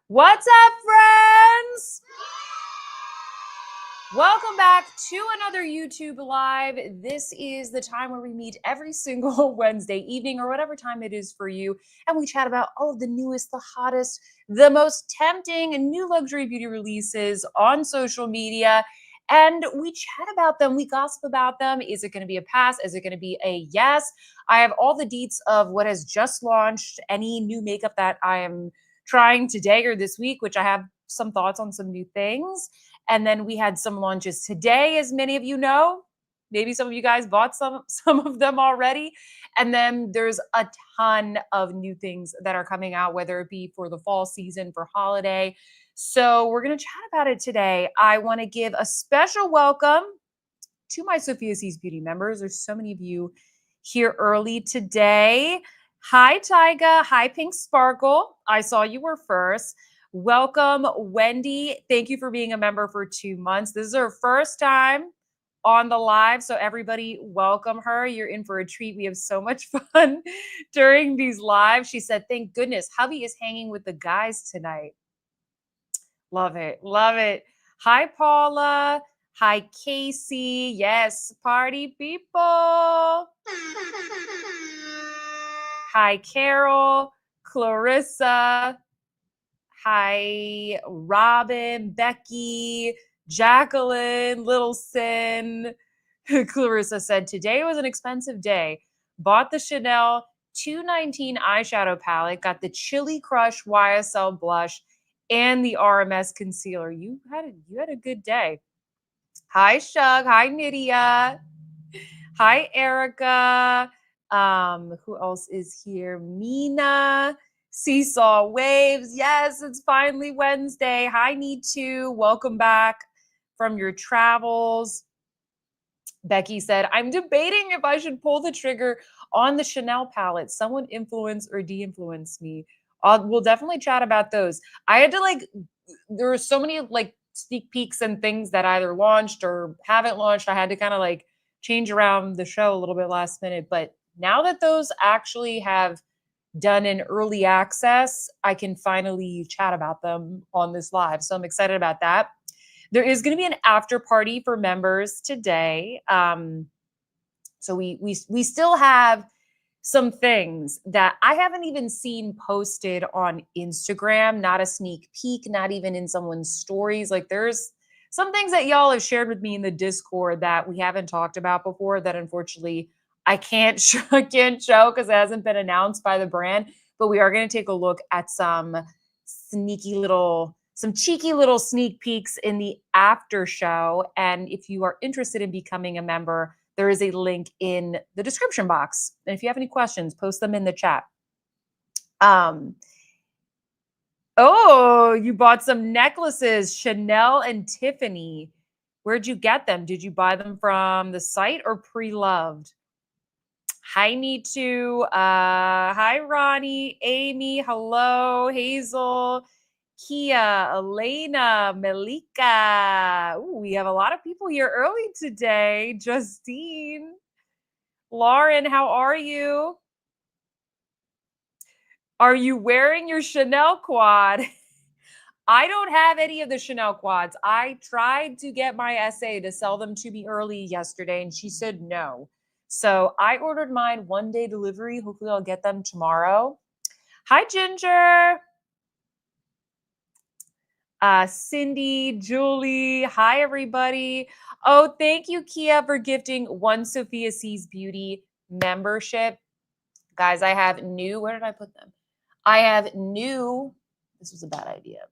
What's up, friends? Welcome back to another YouTube Live. This is the time where we meet every single Wednesday evening or whatever time it is for you. And we chat about all of the newest, the hottest, the most tempting and new luxury beauty releases on social media. And we chat about them. We gossip about them. Is it going to be a pass? Is it going to be a yes? I have all the deets of what has just launched, any new makeup that I am trying today or this week, which I have some thoughts on some new things. And then we had some launches today, as many of you know. Maybe some of you guys bought some of them already. And then there's a ton of new things that are coming out, whether it be for the fall season, for holiday. So we're going to chat about it today. I want to give a special welcome to my Sophia C's Beauty members. There's so many of you here early today. Hi, Tyga. Hi, Pink Sparkle. I saw you were first. Welcome, Wendy. Thank you for being a member for 2 months. This is her first time on the live, so everybody welcome her. You're in for a treat. We have so much fun during these lives. She said, thank goodness, hubby is hanging with the guys tonight. Love it. Love it. Hi, Paula. Hi, Casey. Yes, party people. Hi, Carol, Clarissa. Hi, Robin, Becky, Jacqueline, Little Sin. Clarissa said, today was an expensive day. Bought the Chanel 219 eyeshadow palette, got the Chili Crush YSL blush, and the RMS concealer. You had a good day. Hi, Shug. Hi, Nydia. Hi, Erica. Who else is here? Mina. Seesaw Waves. Yes, it's finally Wednesday. Hi, Need To. Welcome back from your travels. Becky said, I'm debating if I should pull the trigger on the Chanel palette. Someone influence or de-influence me. We'll definitely chat about those. I had to there were so many sneak peeks and things that either launched or haven't launched. I had to kind of change around the show a little bit last minute. But now that those actually have done in early access, I can finally chat about them on this live. So I'm excited about that. There is going to be an after party for members today. So we still have some things that I haven't even seen posted on Instagram, not a sneak peek, not even in someone's stories. There's some things that y'all have shared with me in the Discord that we haven't talked about before that unfortunately I can't show because it hasn't been announced by the brand. But we are going to take a look at some cheeky little sneak peeks in the after show. And if you are interested in becoming a member, there is a link in the description box. And if you have any questions, post them in the chat. Oh, you bought some necklaces, Chanel and Tiffany. Where'd you get them? Did you buy them from the site or pre-loved? Hi, Need To. Hi, Ronnie, Amy. Hello, Hazel, Kia, Elena, Melika. Ooh, we have a lot of people here early today. Justine, Lauren, how are you? Are you wearing your Chanel quad? I don't have any of the Chanel quads. I tried to get my SA to sell them to me early yesterday, and she said no. So I ordered mine 1-day delivery. Hopefully I'll get them tomorrow. Hi, Ginger. Cindy, Julie. Hi, everybody. Oh, thank you, Kia, for gifting one Sophia C's Beauty membership. Guys, I have new, where did I put them? I have new, this was a bad idea,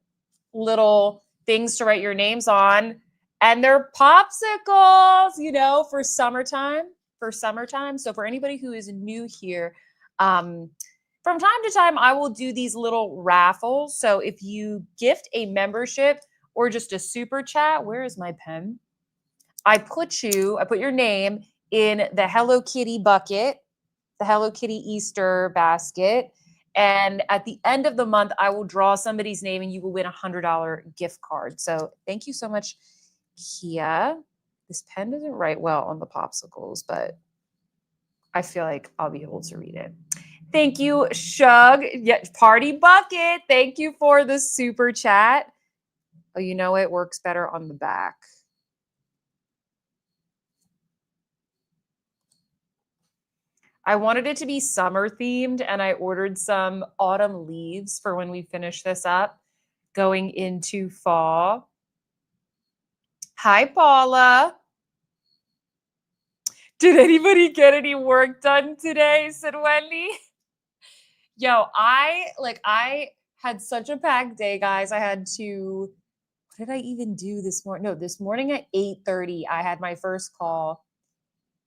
little things to write your names on. And they're popsicles, for summertime. So for anybody who is new here, from time to time, I will do these little raffles. So if you gift a membership or just a super chat, where is my pen? I put your name in the Hello Kitty bucket, the Hello Kitty Easter basket. And at the end of the month, I will draw somebody's name and you will win a $100 gift card. So thank you so much, Kia. This pen doesn't write well on the popsicles, but I feel like I'll be able to read it. Thank you, Shug. Yeah, Party Bucket. Thank you for the super chat. Oh, you know it works better on the back. I wanted it to be summer themed, and I ordered some autumn leaves for when we finish this up, going into fall. Hi, Paula. Did anybody get any work done today? Said Wendy. Yo, I had such a packed day, guys. I had to, what did I even do this morning? No, this morning at 8:30, I had my first call.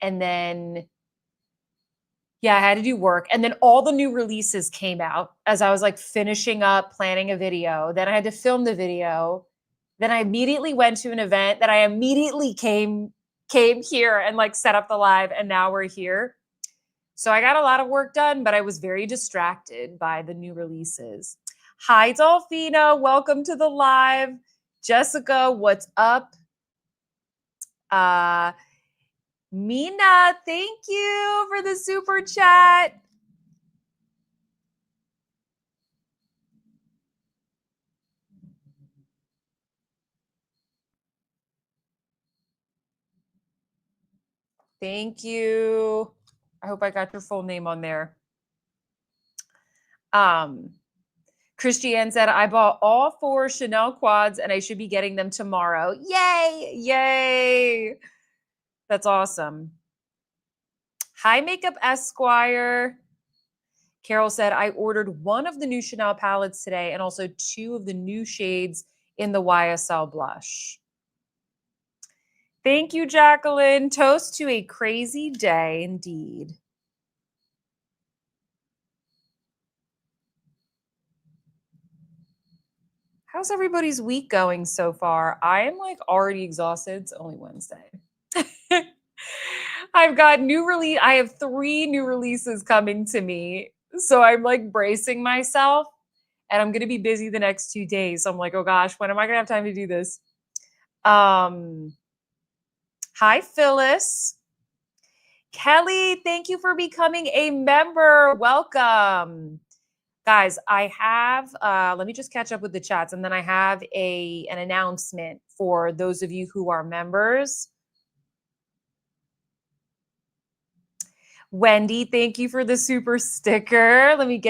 And then, yeah, I had to do work. And then all the new releases came out as I was like finishing up planning a video. Then I had to film the video. Then I immediately went to an event that I immediately came here and like set up the live, and now we're here. So I got a lot of work done, but I was very distracted by the new releases. Hi, Dolphina. Welcome to the live. Jessica, what's up? Mina, thank you for the super chat. Thank you. I hope I got your full name on there. Christiane said, I bought all 4 Chanel quads and I should be getting them tomorrow. Yay! Yay! That's awesome. Hi, Makeup Esquire. Carol said, I ordered 1 of the new Chanel palettes today and also 2 of the new shades in the YSL blush. Thank you, Jacqueline. Toast to a crazy day indeed. How's everybody's week going so far? I am like already exhausted. It's only Wednesday. I've got I have 3 new releases coming to me. So I'm like bracing myself, and I'm going to be busy the next 2 days. So I'm like, oh gosh, when am I going to have time to do this? Hi, Phyllis. Kelly, thank you for becoming a member. Welcome. Guys, I have, let me just catch up with the chats, and then I have an announcement for those of you who are members. Wendy, thank you for the super sticker. Let me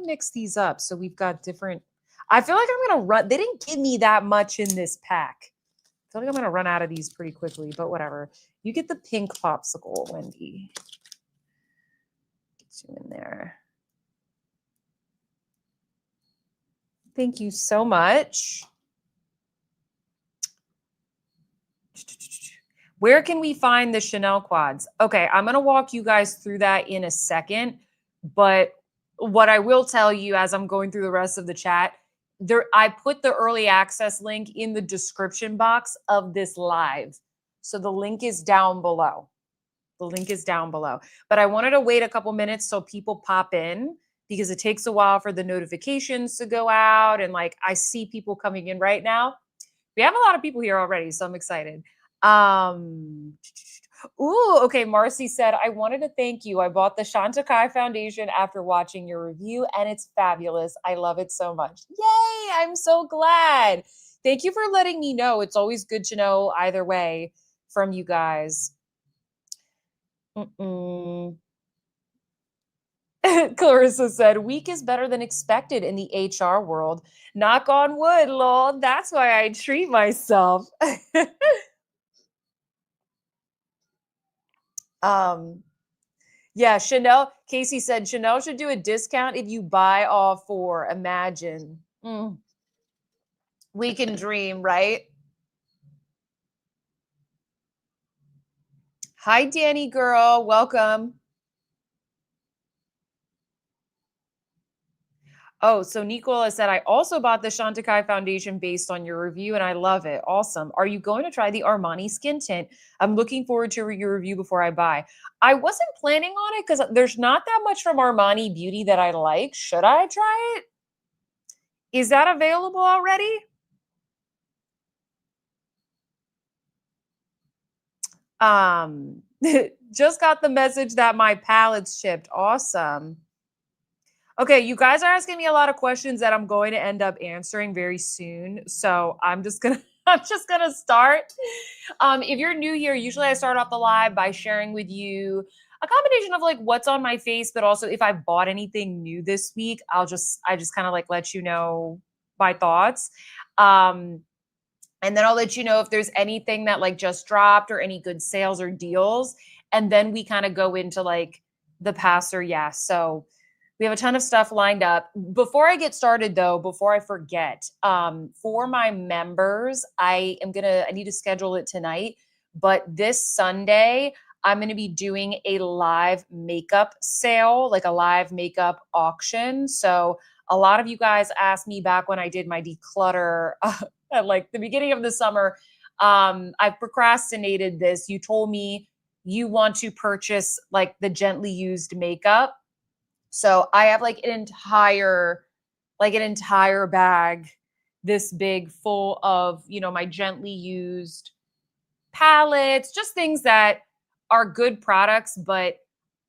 mix these up so we've got different. I feel like I'm going to run. They didn't give me that much in this pack. I feel like I'm going to run out of these pretty quickly, but whatever. You get the pink popsicle, Wendy. Get you in there. Thank you so much. Where can we find the Chanel quads? Okay, I'm going to walk you guys through that in a second. But what I will tell you as I'm going through the rest of the chat, I put the early access link in the description box of this live. So the link is down below. The link is down below. But I wanted to wait a couple minutes so people pop in, because it takes a while for the notifications to go out. And like, I see people coming in right now. We have a lot of people here already, so I'm excited. Okay. Marcy said, I wanted to thank you. I bought the Chantecaille foundation after watching your review, and it's fabulous. I love it so much. Yay! I'm so glad. Thank you for letting me know. It's always good to know either way from you guys. Clarissa said, week is better than expected in the HR world. Knock on wood, lol. That's why I treat myself. Yeah, Chanel, Casey said, Chanel should do a discount if you buy all 4. Imagine. We can dream, right? Hi, Danny girl. Welcome. Oh, so Nicola said, I also bought the Chantecaille foundation based on your review, and I love it. Awesome. Are you going to try the Armani skin tint? I'm looking forward to your review before I buy. I wasn't planning on it because there's not that much from Armani Beauty that I like. Should I try it? Is that available already? Just got the message that my palettes shipped. Awesome. Okay, you guys are asking me a lot of questions that I'm going to end up answering very soon. So I'm just gonna I'm just gonna start. If you're new here, usually I start off the live by sharing with you a combination of like what's on my face, but also if I bought anything new this week, I just kind of like let you know my thoughts. Um, and then I'll let you know if there's anything that like just dropped or any good sales or deals. And then we kind of go into like the pass or yes. So we have a ton of stuff lined up. Before I get started though, before I forget, for my members, I need to schedule it tonight, but this Sunday, I'm going to be doing a live makeup sale, like a live makeup auction. So a lot of you guys asked me back when I did my declutter at like the beginning of the summer. I procrastinated this. You told me you want to purchase like the gently used makeup. So I have like an entire bag this big full of, my gently used palettes, just things that are good products, but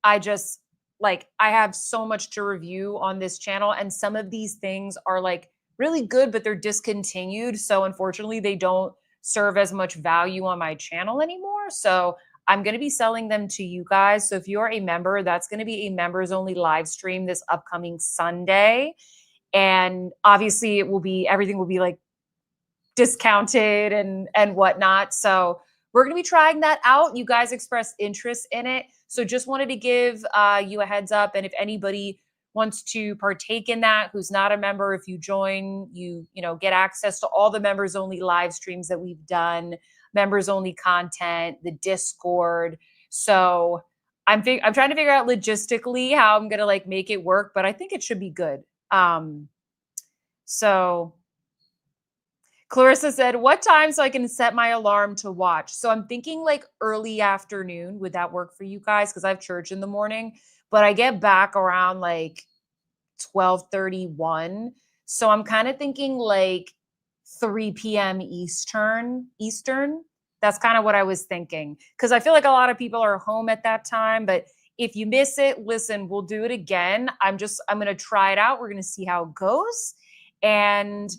I just like I have so much to review on this channel and some of these things are like really good but they're discontinued, so unfortunately they don't serve as much value on my channel anymore. So I'm going to be selling them to you guys. So if you're a member, that's going to be a members only live stream this upcoming Sunday. And obviously everything will be like discounted and whatnot. So we're going to be trying that out. You guys expressed interest in it. So just wanted to give you a heads up. And if anybody wants to partake in that, who's not a member, if you join, you get access to all the members only live streams that we've done, members only content, the Discord. So I'm trying to figure out logistically how I'm going to like make it work, but I think it should be good. So Clarissa said, what time so I can set my alarm to watch? So I'm thinking like early afternoon. Would that work for you guys? Because I have church in the morning, but I get back around like 12:31. So I'm kind of thinking like 3 p.m. Eastern. That's kind of what I was thinking. Because I feel like a lot of people are home at that time. But if you miss it, listen, we'll do it again. I'm going to try it out. We're going to see how it goes. And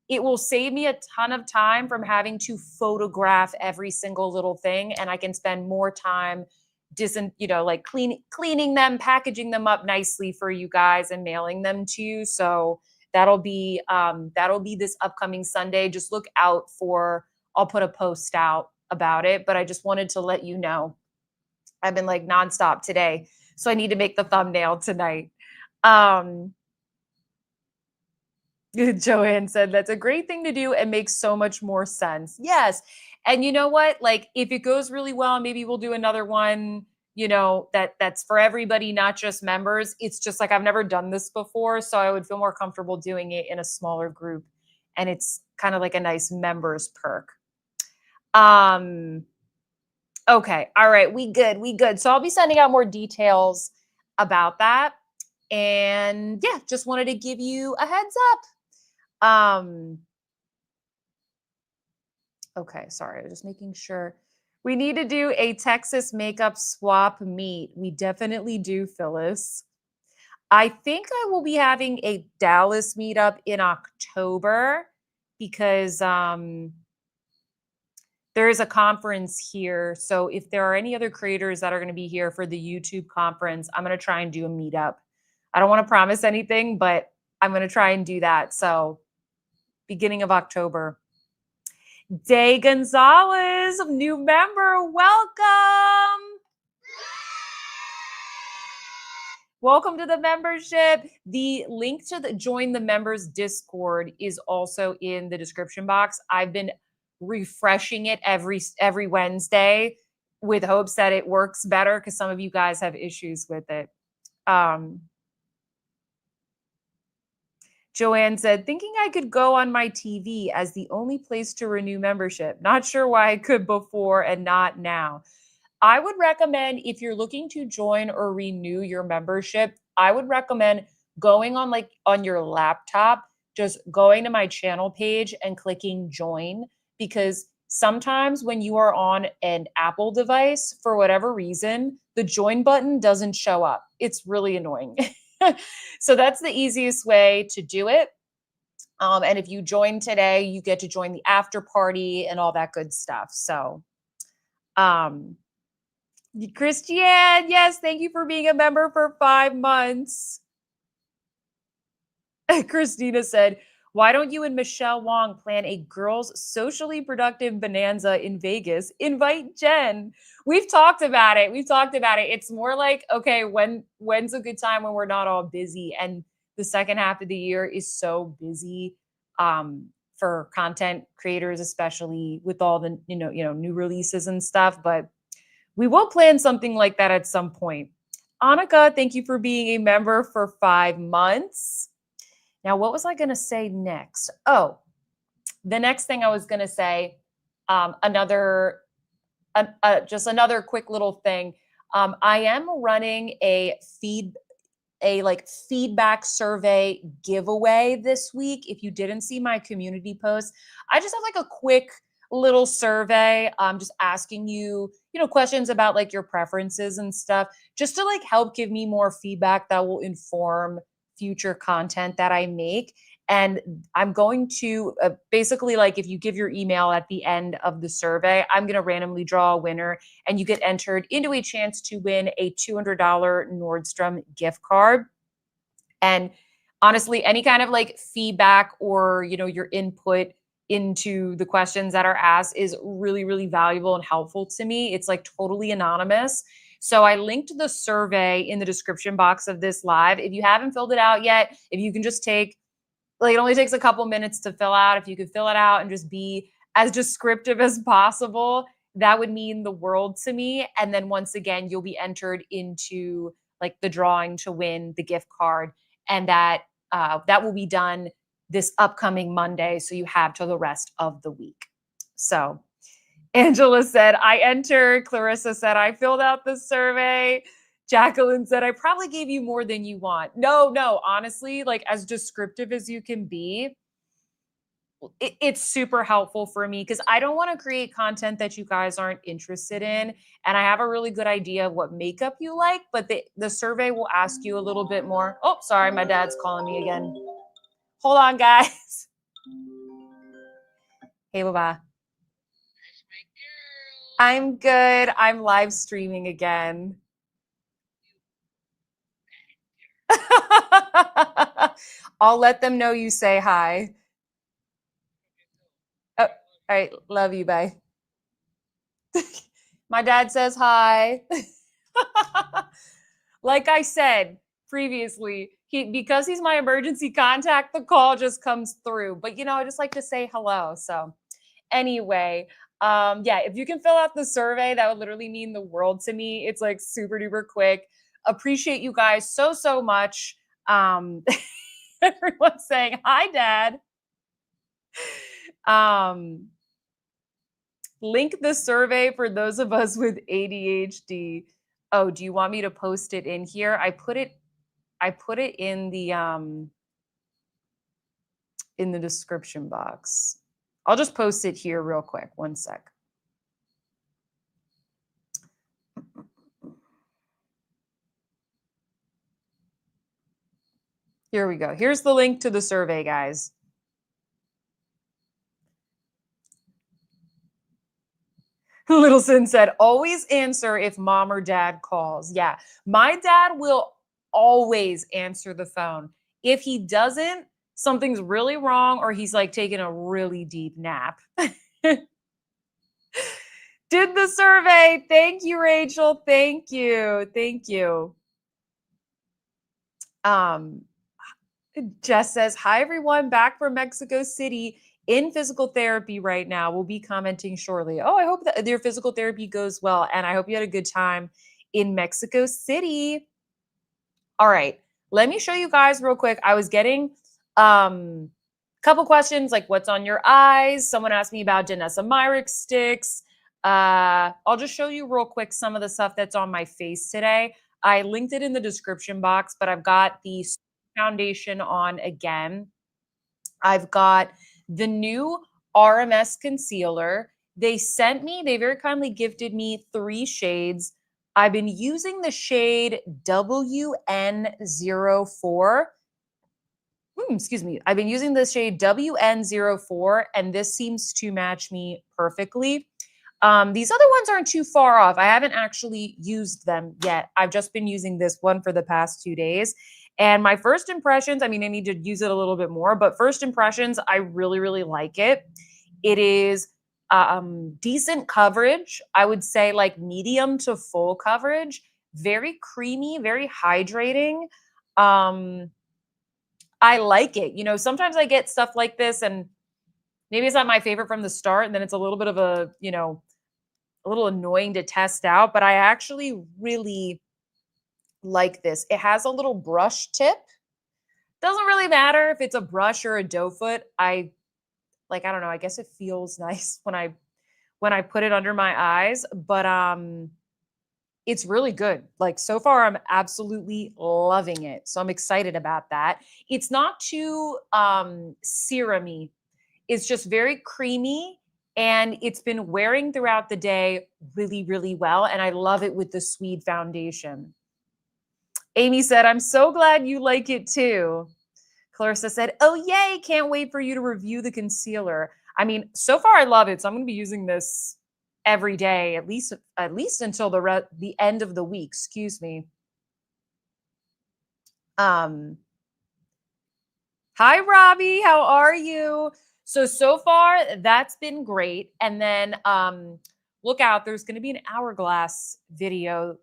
it will save me a ton of time from having to photograph every single little thing. And I can spend more time like cleaning them, packaging them up nicely for you guys and mailing them to you. So that'll be this upcoming Sunday. Just look out I'll put a post out about it, but I just wanted to let you know. I've been like nonstop today, so I need to make the thumbnail tonight. Joanne said, that's a great thing to do and makes so much more sense. Yes. And you know what? Like if it goes really well, maybe we'll do another one, that's for everybody, not just members. It's just like I've never done this before, so I would feel more comfortable doing it in a smaller group. And it's kind of like a nice members perk. Okay. All right. We good. So I'll be sending out more details about that. And yeah, just wanted to give you a heads up. Okay, sorry, I was just making sure. We need to do a Texas makeup swap meet. We definitely do, Phyllis. I think I will be having a Dallas meetup in October because there is a conference here. So if there are any other creators that are going to be here for the YouTube conference, I'm going to try and do a meetup. I don't want to promise anything, but I'm going to try and do that. So beginning of October. Day Gonzalez, new member, welcome. Welcome to the membership. The link to join the members Discord is also in the description box. I've been refreshing it every Wednesday with hopes that it works better because some of you guys have issues with it. Joanne said, thinking I could go on my TV as the only place to renew membership. Not sure why I could before and not now. I would recommend if you're looking to join or renew your membership, I would recommend going on your laptop, just going to my channel page and clicking join, because sometimes when you are on an Apple device, for whatever reason, the join button doesn't show up. It's really annoying. So that's the easiest way to do it. And if you join today, you get to join the after party and all that good stuff. So, um, Christiane, yes, thank you for being a member for 5 months. Christina said, why don't you and Michelle Wong plan a girls' socially productive bonanza in Vegas? Invite Jen. We've talked about it. We've talked about it. It's more like, okay, when's a good time when we're not all busy? And the second half of the year is so busy for content creators, especially with all the new releases and stuff. But we will plan something like that at some point. Annika, thank you for being a member for 5 months. Now, what was I going to say next? Oh, the next thing I was going to say, just another quick little thing. I am running a feedback survey giveaway this week. If you didn't see my community post, I just have like a quick little survey. Just asking you, questions about like your preferences and stuff, just to like help give me more feedback that will inform future content that I make. And I'm going to basically, like, if you give your email at the end of the survey, I'm going to randomly draw a winner and you get entered into a chance to win a $200 Nordstrom gift card. And honestly, any kind of like feedback or, your input into the questions that are asked is really, really valuable and helpful to me. It's like totally anonymous. So I linked the survey in the description box of this live. If you haven't filled it out yet, if you can just take, like, it only takes a couple minutes to fill out. If you could fill it out and just be as descriptive as possible, that would mean the world to me. And then once again, you'll be entered into like the drawing to win the gift card. And that will be done this upcoming Monday. So you have till the rest of the week. So Angela said, I entered. Clarissa said, I filled out the survey. Jacqueline said, I probably gave you more than you want. No, honestly, like as descriptive as you can be, it's super helpful for me because I don't want to create content that you guys aren't interested in. And I have a really good idea of what makeup you like, but the survey will ask you a little bit more. Oh, sorry, my dad's calling me again. Hold on, guys. Hey, Baba. I'm good. I'm live streaming again. I'll let them know you say hi. Oh, all right. Love you. Bye. My dad says hi. Like I said previously, because he's my emergency contact, the call just comes through. But I just like to say hello. So anyway, yeah, if you can fill out the survey, that would literally mean the world to me. It's like super duper quick. Appreciate you guys so much. Everyone's saying hi, Dad. Link the survey for those of us with ADHD. Oh, do you want me to post it in here? I put it in the description box. I'll just post it here real quick. One sec. Here we go. Here's the link to the survey, guys. Little Sin said, always answer if mom or dad calls. Yeah, my dad will always answer the phone. If he doesn't, something's really wrong or he's like taking a really deep nap. Did the survey. Thank you, Rachel. Thank you. Thank you. Jess says, hi, everyone. Back from Mexico City in physical therapy right now. We'll be commenting shortly. Oh, I hope that your physical therapy goes well. And I hope you had a good time in Mexico City. All right. Let me show you guys real quick. I was getting a couple questions like what's on your eyes. Someone asked me about Danessa Myricks sticks. I'll just show you real quick some of the stuff that's on my face today. I linked it in the description box, but I've got the foundation on again. I've got the new RMS concealer. They very kindly gifted me 3 shades. I've been using the shade WN04. Excuse me. I've been using this shade WN04, and this seems to match me perfectly. These other ones aren't too far off. I haven't actually used them yet. I've just been using this one for the past 2 days. And my first impressions, I mean, I need to use it a little bit more, but first impressions, I really, really like it. It is decent coverage. I would say like medium to full coverage, very creamy, very hydrating. I like it. You know, sometimes I get stuff like this and maybe it's not my favorite from the start, and then it's a little bit of a, you know, a little annoying to test out, but I actually really like this. It has a little brush tip. Doesn't really matter if it's a brush or a doe foot. I don't know, I guess it feels nice when I put it under my eyes, but it's really good. Like so far I'm absolutely loving it. So I'm excited about that. It's not too serumy. It's just very creamy and it's been wearing throughout the day really, really well. And I love it with the Swede foundation. Amy said, I'm so glad you like it too. Clarissa said, oh, yay. Can't wait for you to review the concealer. I mean, so far I love it. So I'm going to be using this every day, at least until the end of the week. Excuse me. Hi, Robbie. How are you? So far, that's been great. And then look out, there's going to be an hourglass video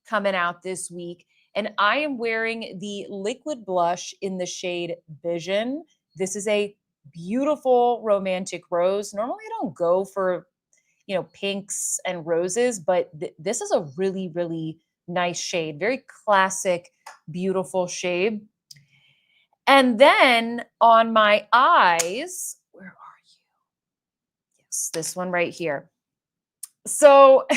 coming out this week. And I am wearing the liquid blush in the shade Vision. This is a beautiful romantic rose. Normally, I don't go for, you know, pinks and roses, but this is a really, really nice shade. Very classic, beautiful shade. And then on my eyes, where are you? Yes, this one right here. So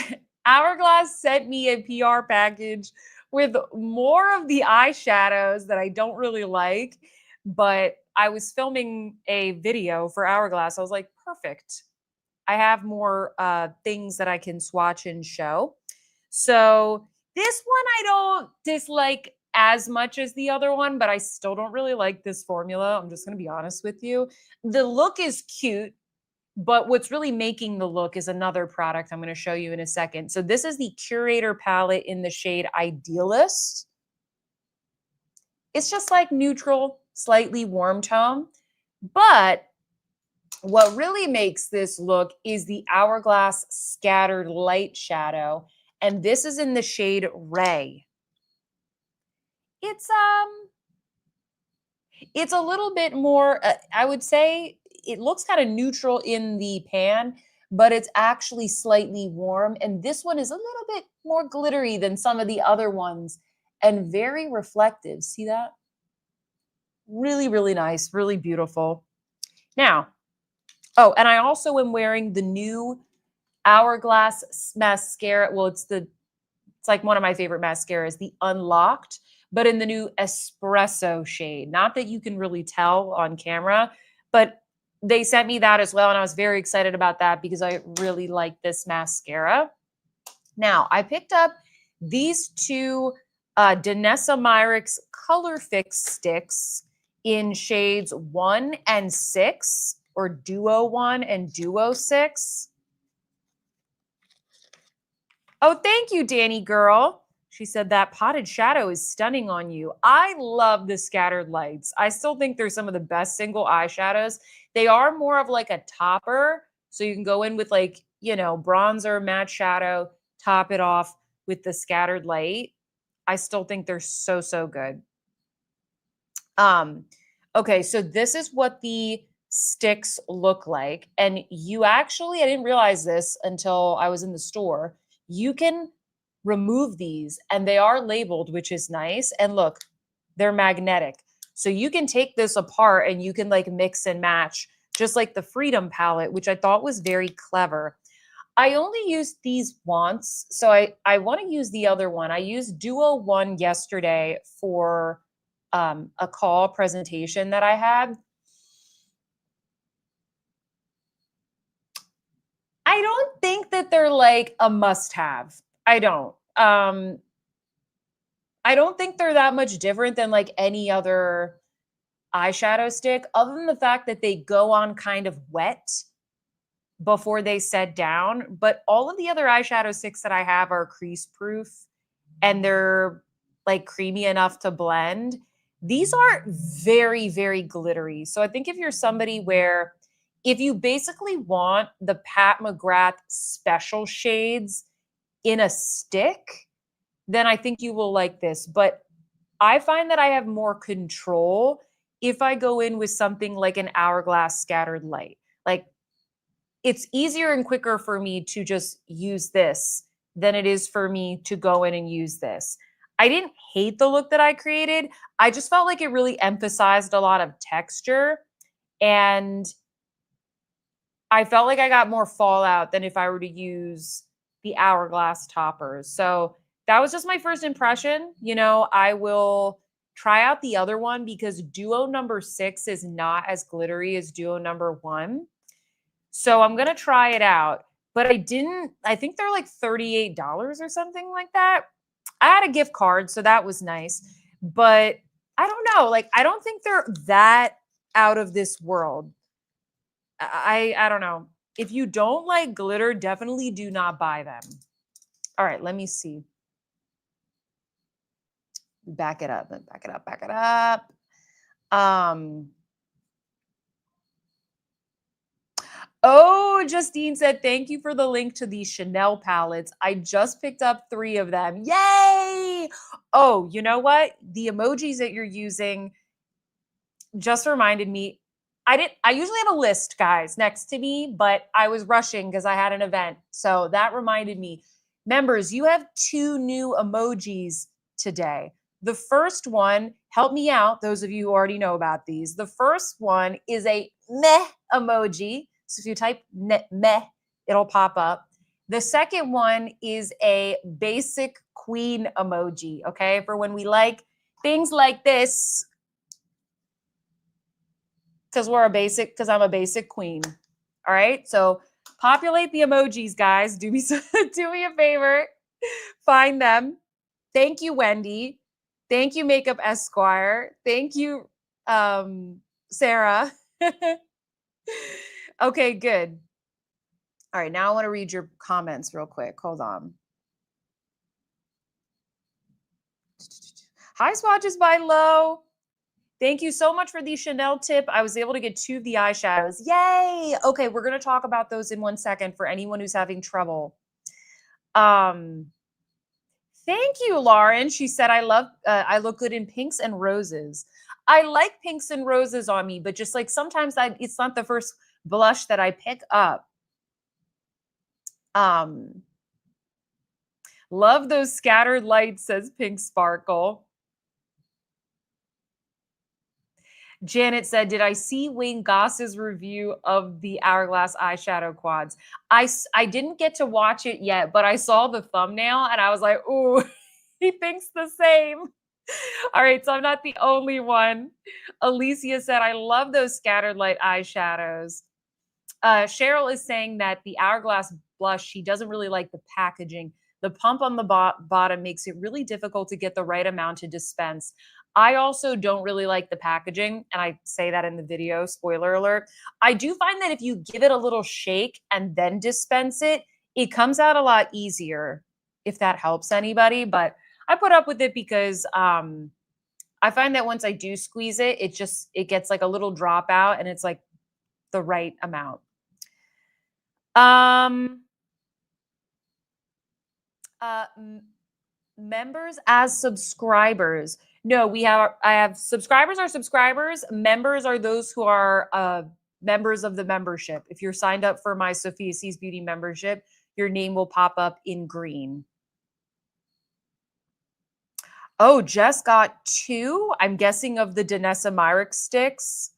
Hourglass sent me a PR package with more of the eyeshadows that I don't really like, but I was filming a video for Hourglass. I was like, perfect. I have more things that I can swatch and show. So this one I don't dislike as much as the other one, but I still don't really like this formula. I'm just going to be honest with you. The look is cute, but what's really making the look is another product I'm going to show you in a second. So this is the Curator palette in the shade Idealist. It's just like neutral, slightly warm tone, but what really makes this look is the Hourglass Scattered Light Shadow, and this is in the shade Ray. It's a little bit more, I would say it looks kind of neutral in the pan, but it's actually slightly warm. And this one is a little bit more glittery than some of the other ones and very reflective. See that? Really, really nice, really beautiful. Now, oh, and I also am wearing the new Hourglass mascara. Well, it's like one of my favorite mascaras, the Unlocked, but in the new espresso shade. Not that you can really tell on camera, but they sent me that as well. And I was very excited about that because I really like this mascara. Now, I picked up these two Danessa Myricks Color Fix sticks in shades 1 and 6, or Duo 1 and Duo 6. Oh, thank you, Danny girl. She said that potted shadow is stunning on you. I love the scattered lights. I still think they're some of the best single eyeshadows. They are more of like a topper. So you can go in with like, you know, bronzer, matte shadow, top it off with the scattered light. I still think they're so, so good. Okay, so this is what the sticks look like. And you actually, I didn't realize this until I was in the store. You can remove these and they are labeled, which is nice. And look, they're magnetic. So you can take this apart and you can like mix and match, just like the Freedom palette, which I thought was very clever. I only used these once, so I want to use the other one. I used Duo 1 yesterday for a call presentation that I had. I don't think that they're like a must-have. I don't. I don't think they're that much different than like any other eyeshadow stick, other than the fact that they go on kind of wet before they set down. But all of the other eyeshadow sticks that I have are crease proof and they're like creamy enough to blend. These are very, very glittery. So I think if you're somebody where if you basically want the Pat McGrath special shades in a stick, then I think you will like this. But I find that I have more control if I go in with something like an Hourglass Scattered Light. Like it's easier and quicker for me to just use this than it is for me to go in and use this. I didn't hate the look that I created. I just felt like it really emphasized a lot of texture, and I felt like I got more fallout than if I were to use the Hourglass toppers. So that was just my first impression. You know, I will try out the other one because Duo number 6 is not as glittery as Duo number 1. So I'm going to try it out. But I think they're like $38 or something like that. I had a gift card, so that was nice. But I don't know. Like, I don't think they're that out of this world. I don't know. If you don't like glitter, definitely do not buy them. All right, let me see. Back it up. Back it up. Back it up. Oh, Justine said, thank you for the link to these Chanel palettes. I just picked up 3 of them. Yay! Oh, you know what? The emojis that you're using just reminded me. I usually have a list, guys, next to me, but I was rushing because I had an event. So that reminded me. Members, you have 2 new emojis today. The first one, help me out, those of you who already know about these. The first one is a meh emoji. So if you type meh, it'll pop up. The second one is a basic queen emoji, okay? For when we like things like this, because I'm a basic queen. All right. So populate the emojis, guys. Do me a favor. Find them. Thank you, Wendy. Thank you, Makeup Esquire. Thank you, Sarah. Okay, good. All right, now I want to read your comments real quick. Hold on. Hi, Swatches by Low. Thank you so much for the Chanel tip. I was able to get 2 of the eyeshadows. Yay! Okay, we're going to talk about those in 1 second for anyone who's having trouble. Thank you, Lauren. She said, I look good in pinks and roses. I like pinks and roses on me, but just like sometimes it's not the first blush that I pick up. Love those scattered lights, says Pink Sparkle. Janet said, did I see Wayne Goss's review of the Hourglass eyeshadow quads? I didn't get to watch it yet, but I saw the thumbnail and I was like, ooh, he thinks the same. All right, so I'm not the only one. Alicia said, I love those scattered light eyeshadows. Cheryl is saying that the Hourglass blush, she doesn't really like the packaging. The pump on the bottom makes it really difficult to get the right amount to dispense. I also don't really like the packaging, and I say that in the video, spoiler alert. I do find that if you give it a little shake and then dispense it, it comes out a lot easier, if that helps anybody. But I put up with it because I find that once I do squeeze it, it gets like a little drop out, and it's like the right amount. Members as subscribers. No, I have subscribers are subscribers. Members are those who are members of the membership. If you're signed up for my Sophia Sees Beauty membership, your name will pop up in green. Oh, Jess got 2, I'm guessing, of the Danessa Myricks sticks.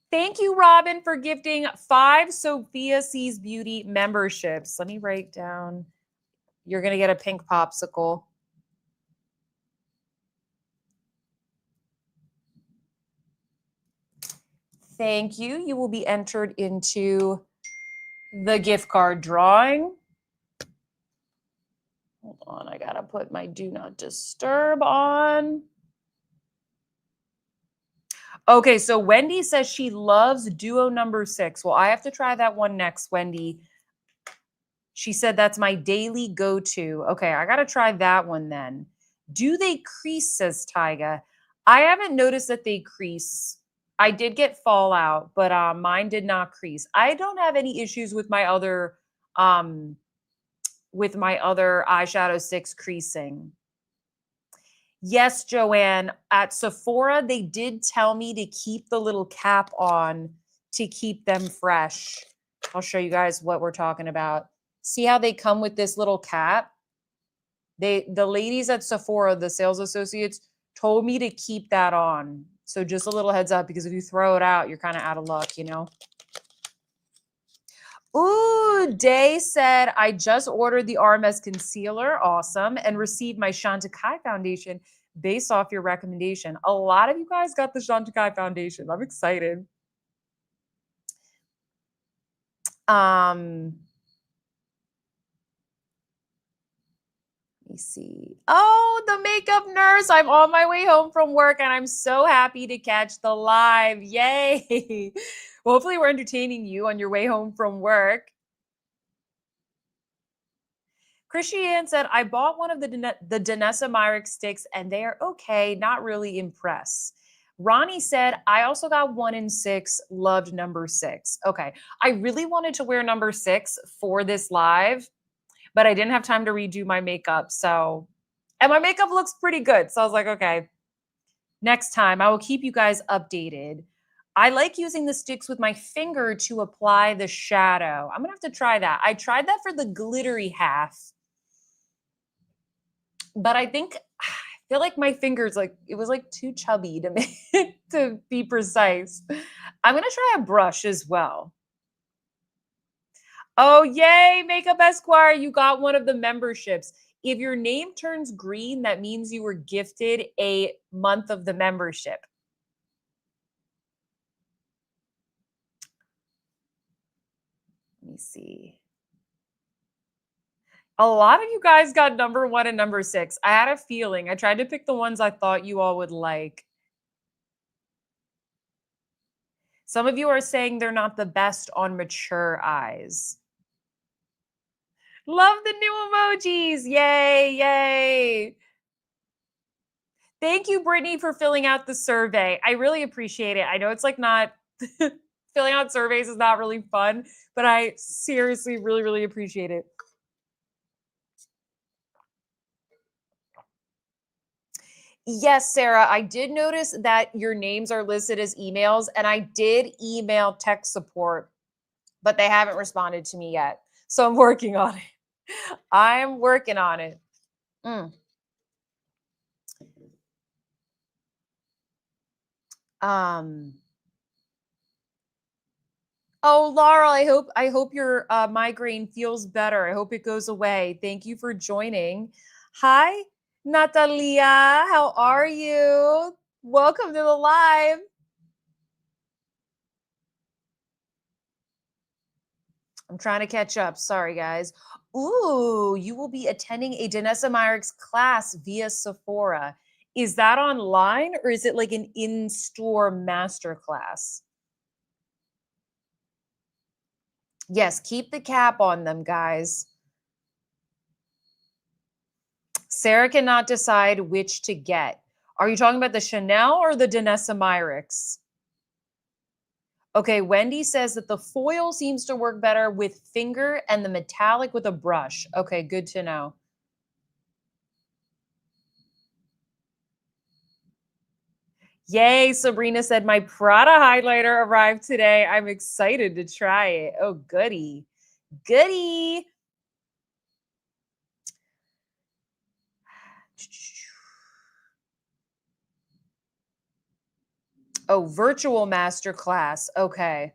Thank you, Robin, for gifting 5 Sophia Sees Beauty memberships. Let me write down. You're going to get a pink popsicle. Thank you. You will be entered into the gift card drawing. Hold on, I gotta put my do not disturb on. Okay, so Wendy says she loves duo number 6. Well, I have to try that one next, Wendy. She said that's my daily go-to. Okay, I gotta try that one then. Do they crease, says Tyga. I haven't noticed that they crease. I did get fallout, but mine did not crease. I don't have any issues with my other eyeshadow sticks creasing. Yes, Joanne, at Sephora, they did tell me to keep the little cap on to keep them fresh. I'll show you guys what we're talking about. See how they come with this little cap? The ladies at Sephora, the sales associates, told me to keep that on. So just a little heads up, because if you throw it out, you're kind of out of luck, you know? Ooh, Day said, I just ordered the Hermes concealer, awesome, and received my Chantecaille foundation based off your recommendation. A lot of you guys got the Chantecaille foundation. I'm excited. Let me see. Oh, the makeup nurse. I'm on my way home from work and I'm so happy to catch the live. Yay. Well, hopefully we're entertaining you on your way home from work. Christiane said, I bought one of the Danessa Myricks sticks and they are okay, not really impressed. Ronnie said, I also got 1 in 6, loved number 6. Okay, I really wanted to wear number 6 for this live, but I didn't have time to redo my makeup. So, and my makeup looks pretty good. So I was like, okay, next time I will keep you guys updated. I like using the sticks with my finger to apply the shadow. I'm gonna have to try that. I tried that for the glittery half, but I think I feel like my fingers, like it was like too chubby to make to be precise. I'm gonna try a brush as well. Oh, yay, Makeup Esquire, you got one of the memberships. If your name turns green, that means you were gifted a month of the membership. Let me see. A lot of you guys got number 1 and number 6. I had a feeling. I tried to pick the ones I thought you all would like. Some of you are saying they're not the best on mature eyes. Love the new emojis. Yay, yay. Thank you, Brittany, for filling out the survey. I really appreciate it. I know it's like not filling out surveys is not really fun, but I seriously really, really appreciate it. Yes, Sarah, I did notice that your names are listed as emails, and I did email tech support, but they haven't responded to me yet. So I'm working on it. I'm working on it. Oh, Laura, I hope your migraine feels better. I hope it goes away. Thank you for joining. Hi, Natalia. How are you? Welcome to the live. I'm trying to catch up. Sorry, guys. Ooh, you will be attending a Danessa Myricks class via Sephora. Is that online or is it like an in-store masterclass? Yes, keep the cap on them, guys. Sarah cannot decide which to get. Are you talking about the Chanel or the Danessa Myricks? Okay, Wendy says that the foil seems to work better with finger and the metallic with a brush. Okay, good to know. Yay, Sabrina said my Prada highlighter arrived today. I'm excited to try it. Oh, goody. Goody. Oh, virtual masterclass. Okay.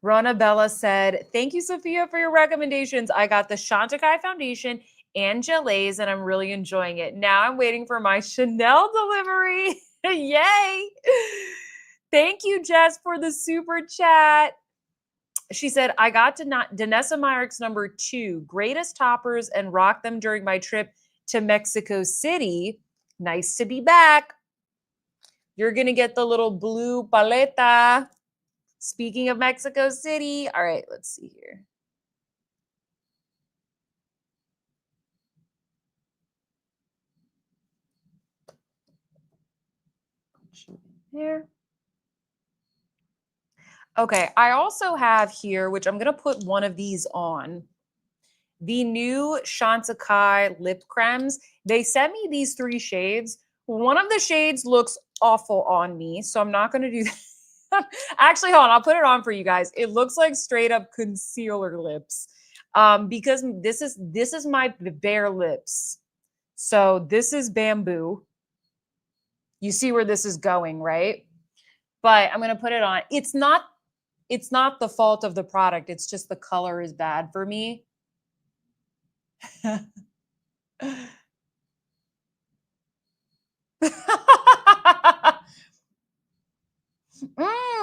Rona Bella said, thank you, Sophia, for your recommendations. I got the Chantecaille foundation and Gelées, and I'm really enjoying it. Now I'm waiting for my Chanel delivery. Yay. Thank you, Jess, for the super chat. She said, I got to Danessa Myricks #2, greatest toppers, and rocked them during my trip to Mexico City. Nice to be back. You're going to get the little blue paleta. Speaking of Mexico City. All right, let's see here. Here. Okay, I also have here, which I'm going to put one of these on, the new Chantecaille lip cremes. They sent me these 3 shades. One of the shades looks awful on me, so I'm not going to do that. Actually, hold on. I'll put it on for you guys. It looks like straight up concealer lips, because this is my bare lips. So this is bamboo. You see where this is going, right? But I'm going to put it on. It's not the fault of the product. It's just the color is bad for me.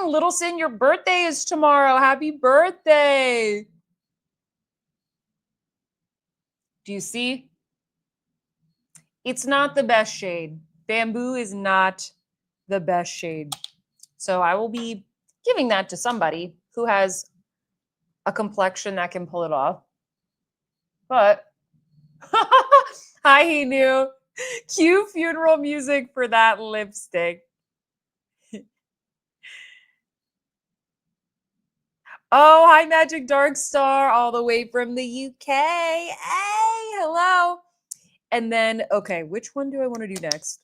Little Sin, your birthday is tomorrow. Happy birthday. Do you see? It's not the best shade. Bamboo is not the best shade. So I will be giving that to somebody who has a complexion that can pull it off. But hi, he knew. Cue funeral music for that lipstick. Oh, hi, Magic Dark Star, all the way from the UK. Hey, hello. And then, okay, which one do I want to do next?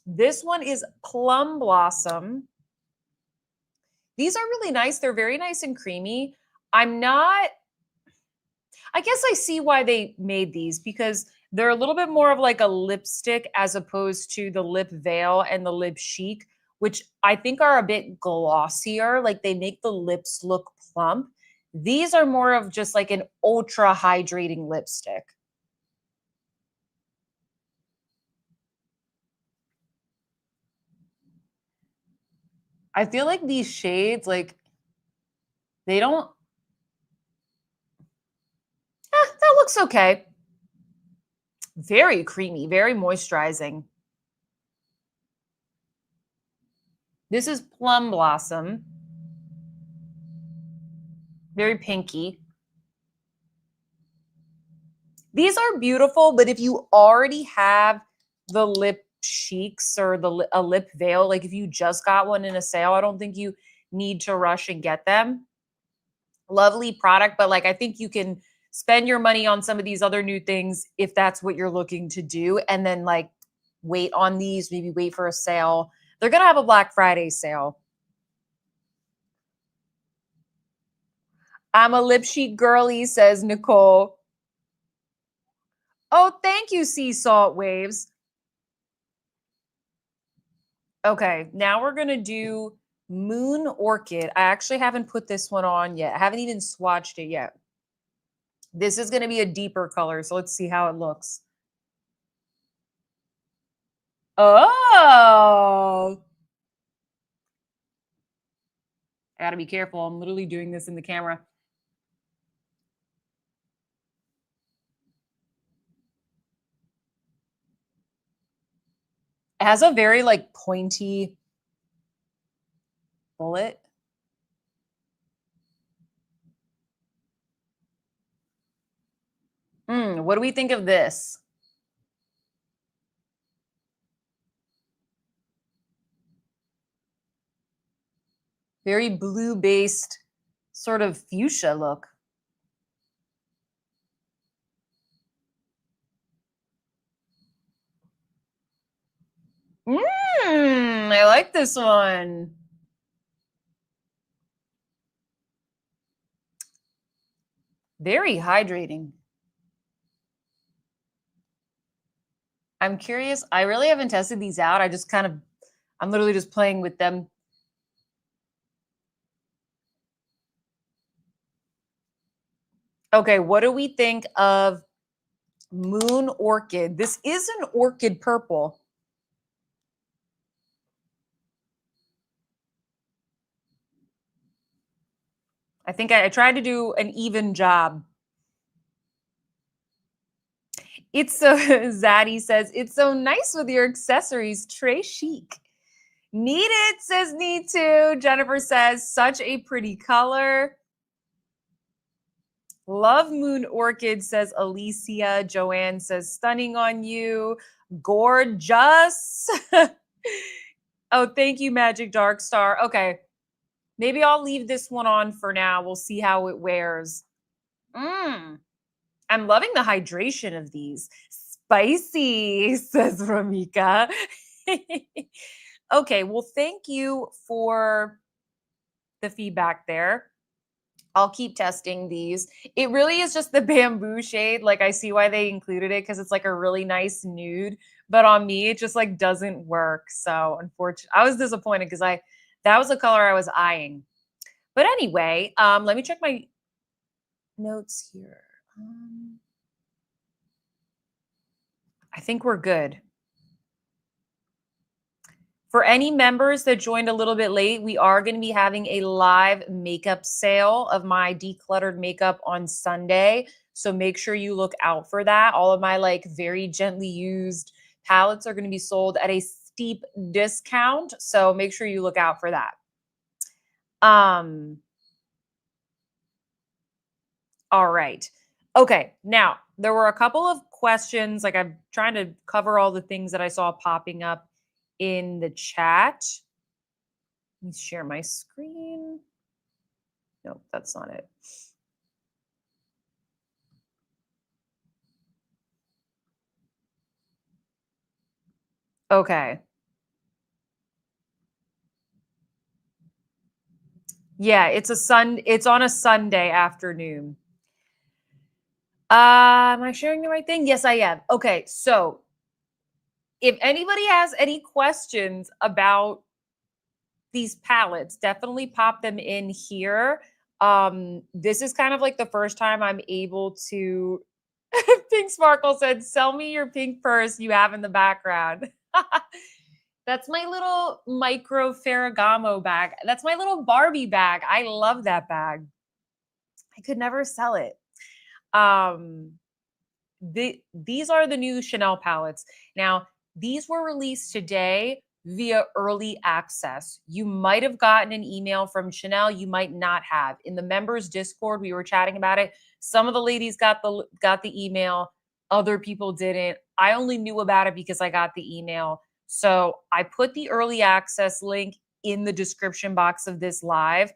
This one is Plum Blossom. These are really nice. They're very nice and creamy. I guess I see why they made these, because they're a little bit more of like a lipstick as opposed to the lip veil and the lip chic, which I think are a bit glossier. Like they make the lips look plump. These are more of just like an ultra hydrating lipstick. I feel like these shades, like, they don't. That looks okay. Very creamy, very moisturizing. This is Plum Blossom. Very pinky. These are beautiful, but if you already have the lip cheeks or a lip veil, like if you just got one in a sale, I don't think you need to rush and get them. Lovely product, but like I think you can spend your money on some of these other new things if that's what you're looking to do, and then like wait on these, maybe wait for a sale. They're going to have a Black Friday sale. I'm a lip sheet girly, says Nicole. Oh, thank you, Sea Salt Waves. Okay, now we're going to do Moon Orchid. I actually haven't put this one on yet. I haven't even swatched it yet. This is going to be a deeper color, so let's see how it looks. Oh! I got to be careful. I'm literally doing this in the camera. It has a very like pointy bullet. What do we think of this? Very blue-based sort of fuchsia look. I like this one. Very hydrating. I'm curious. I really haven't tested these out. I'm literally just playing with them. Okay, what do we think of Moon Orchid? This is an orchid purple. I think I tried to do an even job. It's so Zaddy says, it's so nice with your accessories. Très chic. Need it, says need to. Jennifer says, such a pretty color. Love Moon Orchid, says Alicia. Joanne says, stunning on you. Gorgeous. Oh, thank you, Magic Dark Star. Okay. Maybe I'll leave this one on for now. We'll see how it wears. I'm loving the hydration of these. Spicy, says Ramika. Okay, well, thank you for the feedback there. I'll keep testing these. It really is just the bamboo shade. Like, I see why they included it because it's like a really nice nude. But on me, it just like doesn't work. So unfortunately, I was disappointed because that was the color I was eyeing. But anyway, let me check my notes here. I think we're good. For any members that joined a little bit late, we are going to be having a live makeup sale of my decluttered makeup on Sunday. So make sure you look out for that. All of my like very gently used palettes are going to be sold at a steep discount. So make sure you look out for that. All right. Okay. Now, there were a couple of questions. Like, I'm trying to cover all the things that I saw popping up in the chat. Let me share my screen. Nope, that's not it. Okay. Yeah, it's on a Sunday afternoon. Am I sharing the right thing? Yes, I am. Okay, so if anybody has any questions about these palettes, definitely pop them in here. This is kind of like the first time I'm able to Pink Sparkle said, sell me your pink purse you have in the background. That's my little micro Ferragamo bag. That's my little Barbie bag. I love that bag. I could never sell it. These are the new Chanel palettes. Now, these were released today via early access. You might have gotten an email from Chanel, you might not have. In the members Discord, we were chatting about it. Some of the ladies got the email, other people didn't. I only knew about it because I got the email. So, I put the early access link in the description box of this live.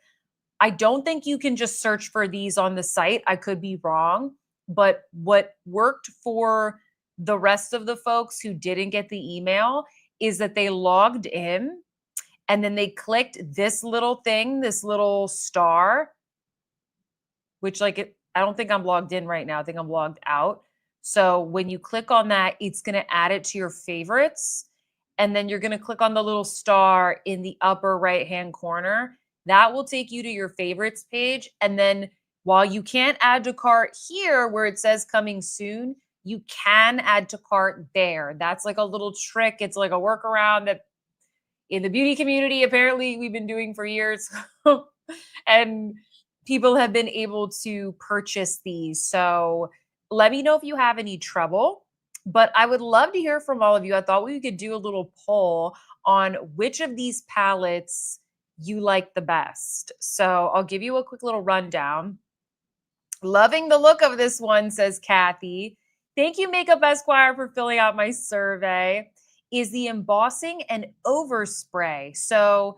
I don't think you can just search for these on the site. I could be wrong. But what worked for the rest of the folks who didn't get the email is that they logged in and then they clicked this little thing, this little star, which I don't think I'm logged in right now. I think I'm logged out. So when you click on that, it's going to add it to your favorites. And then you're going to click on the little star in the upper right-hand corner. That will take you to your favorites page. And then while you can't add to cart here where it says coming soon, you can add to cart there. That's like a little trick. It's like a workaround that in the beauty community, apparently we've been doing for years. And people have been able to purchase these. So let me know if you have any trouble. But I would love to hear from all of you. I thought we could do a little poll on which of these palettes you like the best. So I'll give you a quick little rundown. Loving the look of this one, says Kathy. Thank you, Makeup Esquire, for filling out my survey. Is the embossing and overspray. So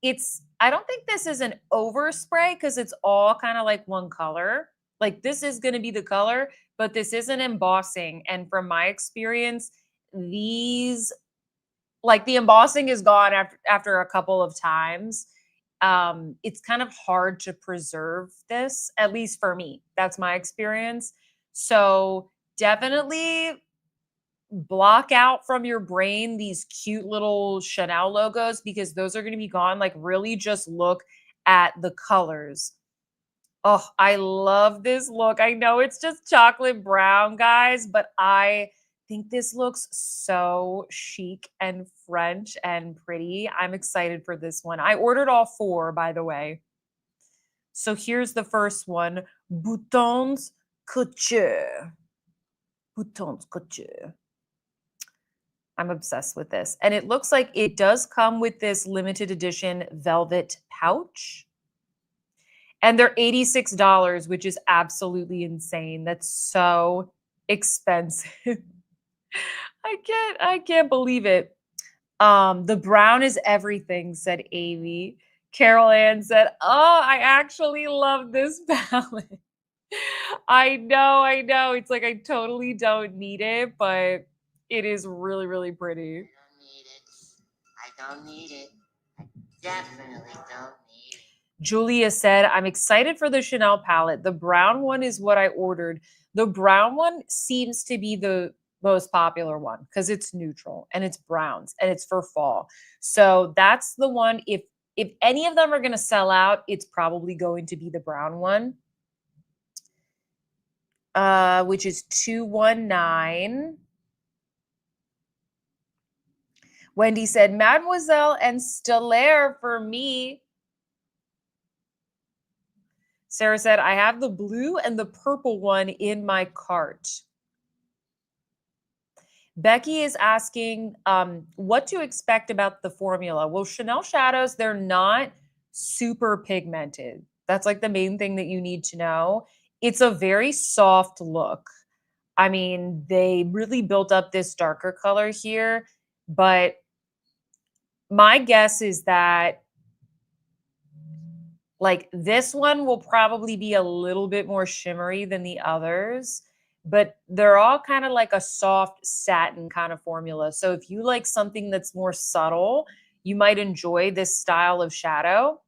I don't think this is an overspray because it's all kind of like one color. Like this is going to be the color, but this isn't embossing. And from my experience, these, like the embossing is gone after a couple of times. It's kind of hard to preserve this, at least for me. That's my experience. So definitely block out from your brain these cute little Chanel logos because those are going to be gone. Like really just look at the colors. Oh, I love this look. I know it's just chocolate brown, guys, but I think this looks so chic and French and pretty. I'm excited for this one. I ordered all 4, by the way. So here's the first one, Boutons Couture. Boutons Couture. I'm obsessed with this. And it looks like it does come with this limited edition velvet pouch. And they're $86, which is absolutely insane. That's so expensive. I can't believe it. The brown is everything, said Amy. Carol Ann said, "Oh, I actually love this palette." I know. It's like I totally don't need it, but it is really, really pretty. I don't need it. I definitely don't need it. Julia said, "I'm excited for the Chanel palette. The brown one is what I ordered. The brown one seems to be the most popular one because it's neutral and it's browns and it's for fall. So that's the one. If any of them are going to sell out, it's probably going to be the brown one, which is 219. Wendy said, Mademoiselle and Stellaire for me. Sarah said, I have the blue and the purple one in my cart. Becky is asking what to expect about the formula. Well, Chanel shadows, they're not super pigmented. That's like the main thing that you need to know. It's a very soft look. I mean, they really built up this darker color here, but my guess is that like this one will probably be a little bit more shimmery than the others, but they're all kind of like a soft satin kind of formula. So if you like something that's more subtle, you might enjoy this style of shadow.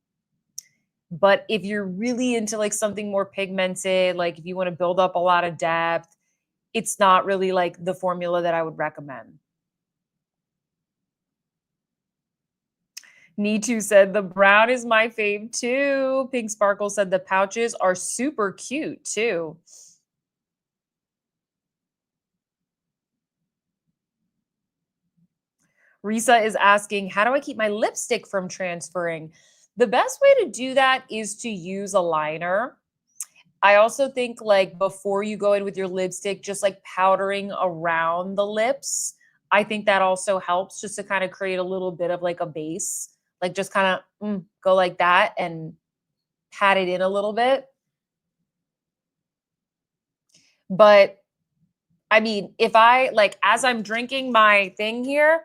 But if you're really into like something more pigmented, like if you want to build up a lot of depth, it's not really like the formula that I would recommend. Need to said the brown is my fave too. Pink Sparkle said the pouches are super cute too. Risa is asking, how do I keep my lipstick from transferring? The best way to do that is to use a liner. I also think like before you go in with your lipstick, just like powdering around the lips, I think that also helps just to kind of create a little bit of like a base. Like just kind of go like that and pat it in a little bit. But I mean, if I like, as I'm drinking my thing here,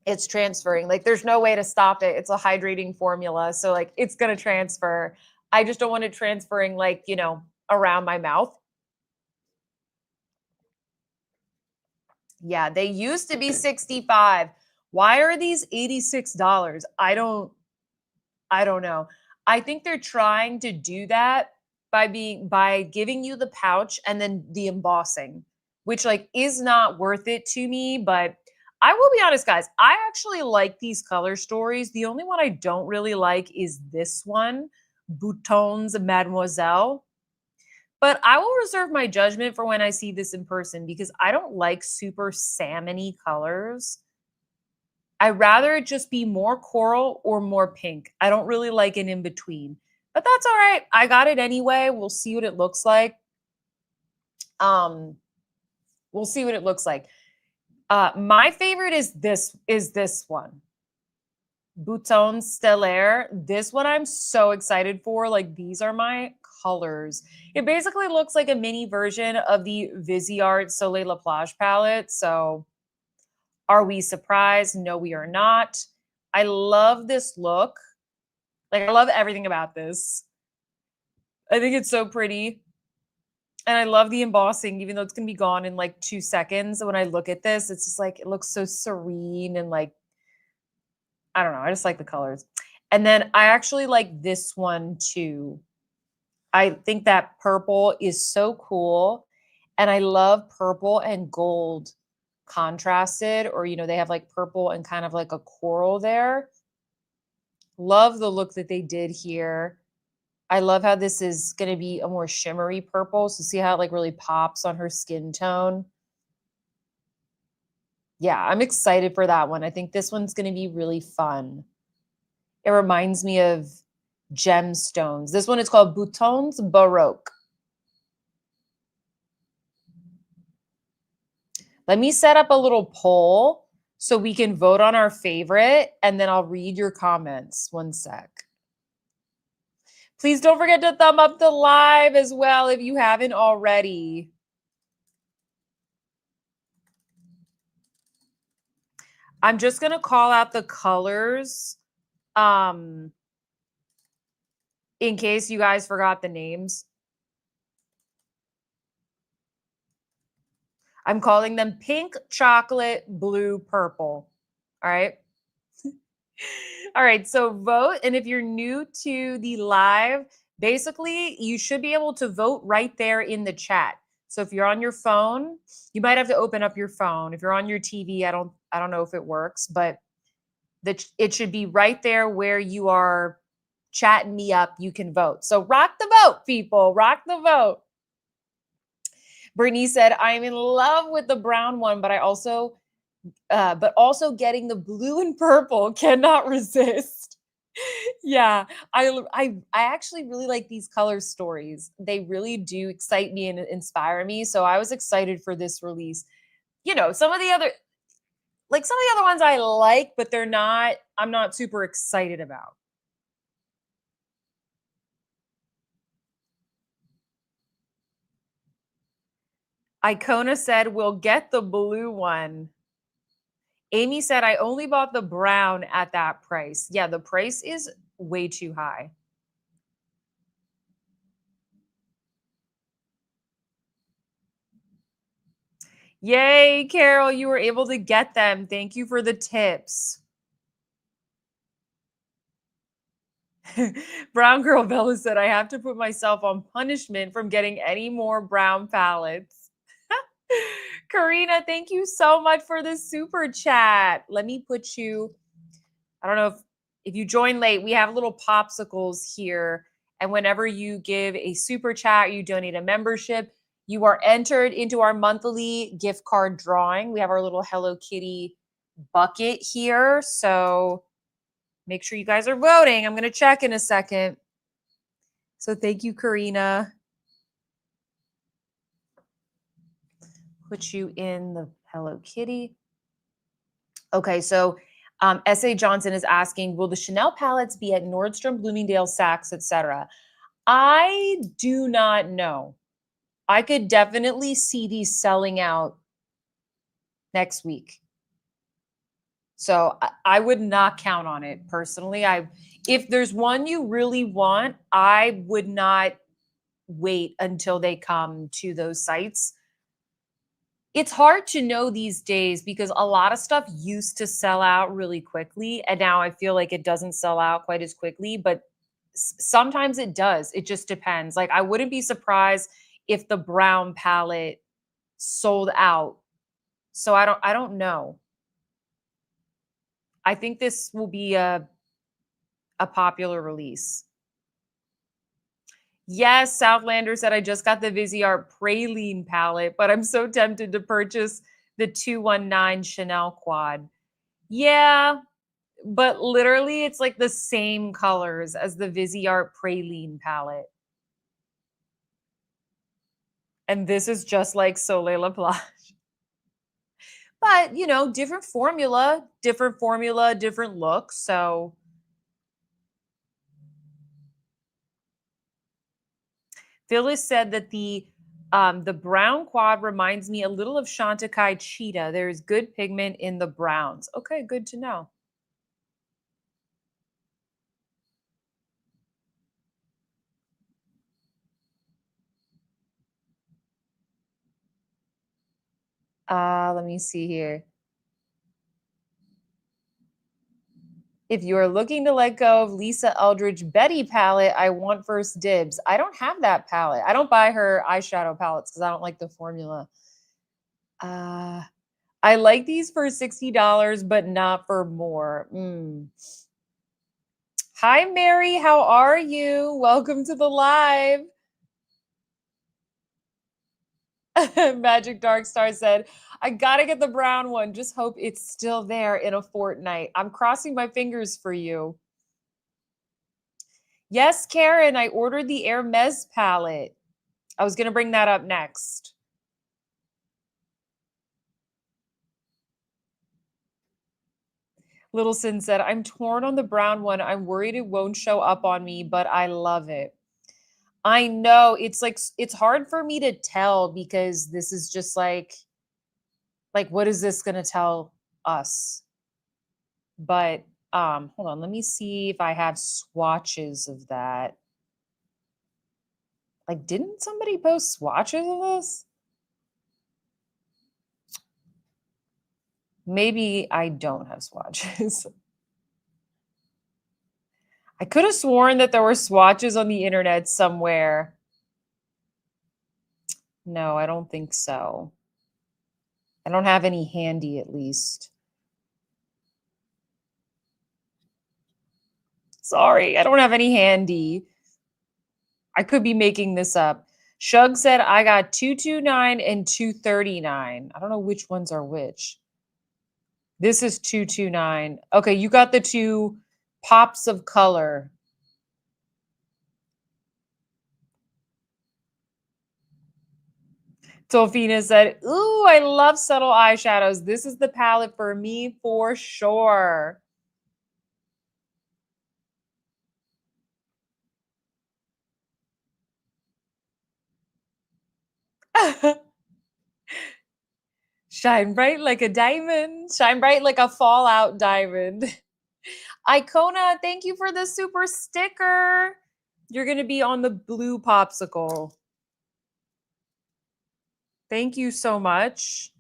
it's transferring. Like there's no way to stop it. It's a hydrating formula. So like it's going to transfer. I just don't want it transferring like, you know, around my mouth. Yeah, they used to be 65. Why are these $86? I don't know. I think they're trying to do that by giving you the pouch and then the embossing, which like is not worth it to me, but I will be honest guys, I actually like these color stories. The only one I don't really like is this one, Boutons Mademoiselle. But I will reserve my judgment for when I see this in person because I don't like super salmony colors. I'd rather it just be more coral or more pink. I don't really like an in between, but that's all right. I got it anyway. We'll see what it looks like. We'll see what it looks like. My favorite is this one. Bouton Stellaire. This one I'm so excited for. Like these are my colors. It basically looks like a mini version of the Viseart Soleil La Plage palette. So are we surprised? No, we are not. I love this look. Like, I love everything about this. I think it's so pretty. And I love the embossing, even though it's going to be gone in like 2 seconds. When I look at this, it's just like, it looks so serene and like, I don't know. I just like the colors. And then I actually like this one too. I think that purple is so cool. And I love purple and gold contrasted, or, you know, they have like purple and kind of like a coral there. Love the look that they did here. I love how this is going to be a more shimmery purple. So see how it like really pops on her skin tone. Yeah, I'm excited for that one. I think this one's going to be really fun. It reminds me of gemstones. This one is called Boutons Baroque. Let me set up a little poll so we can vote on our favorite, and then I'll read your comments. One sec. Please don't forget to thumb up the live as well if you haven't already. I'm just going to call out the colors in case you guys forgot the names. I'm calling them pink, chocolate, blue, purple. All right. All right. So vote. And if you're new to the live, basically you should be able to vote right there in the chat. So if you're on your phone, you might have to open up your phone. If you're on your TV, I don't know if it works, but it should be right there where you are chatting me up. You can vote. So rock the vote, people. Rock the vote. Brittany said, I'm in love with the brown one, but also getting the blue and purple, cannot resist. Yeah, I actually really like these color stories. They really do excite me and inspire me. So I was excited for this release. You know, some of the other ones I like, but I'm not super excited about. Icona said, we'll get the blue one. Amy said, I only bought the brown at that price. Yeah, the price is way too high. Yay, Carol, you were able to get them. Thank you for the tips. Brown Girl Bella said, I have to put myself on punishment from getting any more brown palettes. Karina, thank you so much for the super chat. Let me put you, I don't know if you join late, we have little popsicles here. And whenever you give a super chat, you donate a membership, you are entered into our monthly gift card drawing. We have our little Hello Kitty bucket here. So make sure you guys are voting. I'm going to check in a second. So thank you, Karina. Put you in the Hello Kitty. Okay, so S.A. Johnson is asking, will the Chanel palettes be at Nordstrom, Bloomingdale's, Saks, etc.? I do not know. I could definitely see these selling out next week. So I would not count on it personally. If there's one you really want, I would not wait until they come to those sites. It's hard to know these days because a lot of stuff used to sell out really quickly. And now I feel like it doesn't sell out quite as quickly, but sometimes it does. It just depends. Like I wouldn't be surprised if the brown palette sold out. So I don't know. I think this will be a popular release. Yes, Southlander said, I just got the Viseart Praline palette, but I'm so tempted to purchase the 219 Chanel quad. Yeah, but literally it's like the same colors as the Viseart Praline palette. And this is just like Soleil La Plage. But, you know, different formula, different look. So Phyllis said that the brown quad reminds me a little of Chantecaille Cheetah. There's good pigment in the browns. Okay, good to know. Let me see here. If you are looking to let go of Lisa Eldridge Betty palette, I want first dibs. I don't have that palette. I don't buy her eyeshadow palettes because I don't like the formula. I like these for $60, but not for more. Hi, Mary. How are you? Welcome to the live. Magic Dark Star said, I gotta get the brown one. Just hope it's still there in a fortnight. I'm crossing my fingers for you. Yes, Karen, I ordered the Hermes palette. I was going to bring that up next. Little Sin said, I'm torn on the brown one. I'm worried it won't show up on me, but I love it. I know it's like it's hard for me to tell because this is just like what is this going to tell us? But hold on, let me see if I have swatches of that. Like didn't somebody post swatches of this? Maybe I don't have swatches. I could have sworn that there were swatches on the internet somewhere. No, I don't think so. I don't have any handy at least. Sorry, I don't have any handy. I could be making this up. Shug said I got 229 and 239. I don't know which ones are which. This is 229. Okay, you got the two pops of color. Tofina said, ooh, I love subtle eyeshadows. This is the palette for me for sure. Shine bright like a diamond. Shine bright like a fallout diamond. Icona, thank you for the super sticker. You're going to be on the blue popsicle. Thank you so much.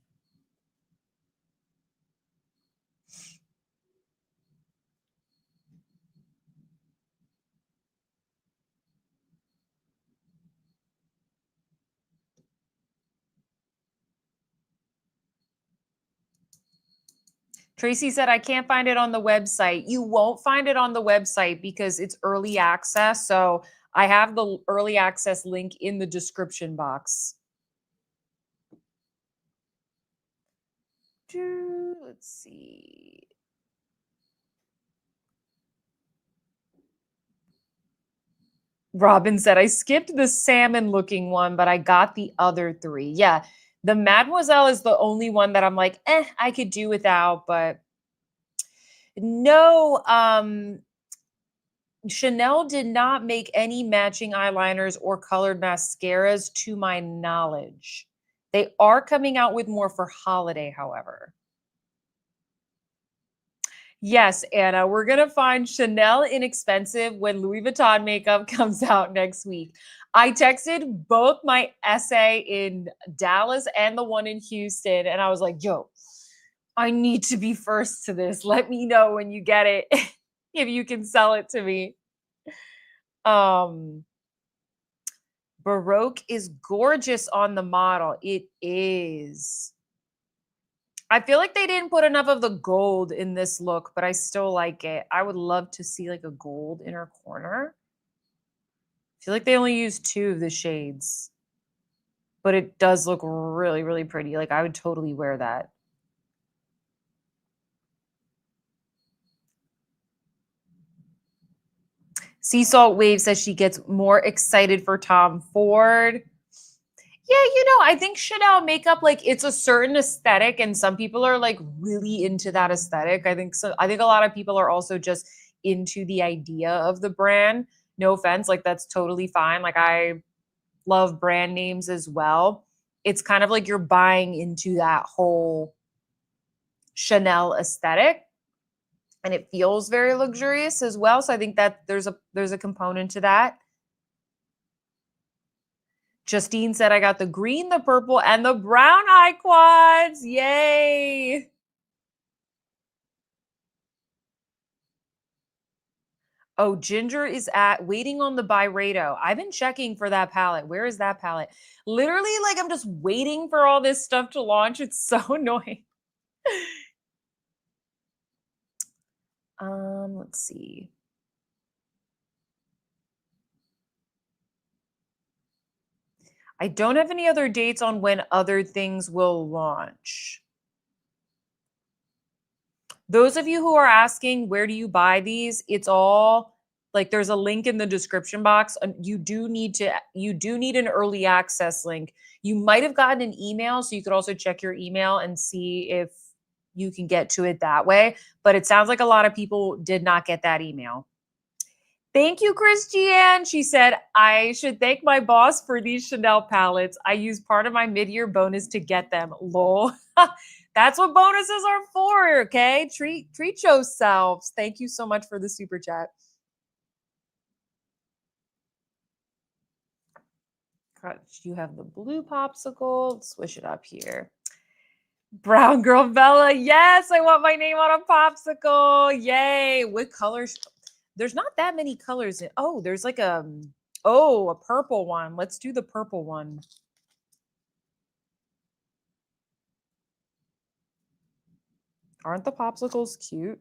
Tracy said, I can't find it on the website. You won't find it on the website because it's early access. So I have the early access link in the description box. Let's see. Robin said, I skipped the salmon looking one, but I got the other three. Yeah. The Mademoiselle is the only one that I'm like, I could do without, but no, Chanel did not make any matching eyeliners or colored mascaras to my knowledge. They are coming out with more for holiday, however. Yes, Anna, we're going to find Chanel inexpensive when Louis Vuitton makeup comes out next week. I texted both my essay in Dallas and the one in Houston, and I was like, yo, I need to be first to this. Let me know when you get it, if you can sell it to me. Baroque is gorgeous on the model. It is. I feel like they didn't put enough of the gold in this look, but I still like it. I would love to see like a gold inner corner. I feel like they only used 2 of the shades, but it does look really, really pretty. Like I would totally wear that. Sea Salt Wave says she gets more excited for Tom Ford. Yeah, I think Chanel makeup, like it's a certain aesthetic, and some people are like really into that aesthetic. I think so. I think a lot of people are also just into the idea of the brand. No offense, like that's totally fine. Like I love brand names as well. It's kind of like you're buying into that whole Chanel aesthetic, and it feels very luxurious as well. So I think that there's a component to that. Justine said, I got the green, the purple, and the brown eye quads. Yay. Oh, Ginger is waiting on the Byredo. I've been checking for that palette. Where is that palette? Literally, like I'm just waiting for all this stuff to launch. It's so annoying. Let's see. I don't have any other dates on when other things will launch. Those of you who are asking, where do you buy these? It's all like there's a link in the description box. You do need an early access link. You might have gotten an email, so you could also check your email and see if you can get to it that way. But it sounds like a lot of people did not get that email. Thank you, Christiane. She said, I should thank my boss for these Chanel palettes. I use part of my mid-year bonus to get them. Lol. That's what bonuses are for, okay? Treat yourselves. Thank you so much for the super chat. You have the blue popsicle. Let's switch it up here. Brown girl Bella. Yes, I want my name on a popsicle. Yay. What colors? There's not that many colors. Oh, there's like a purple one. Let's do the purple one. Aren't the popsicles cute?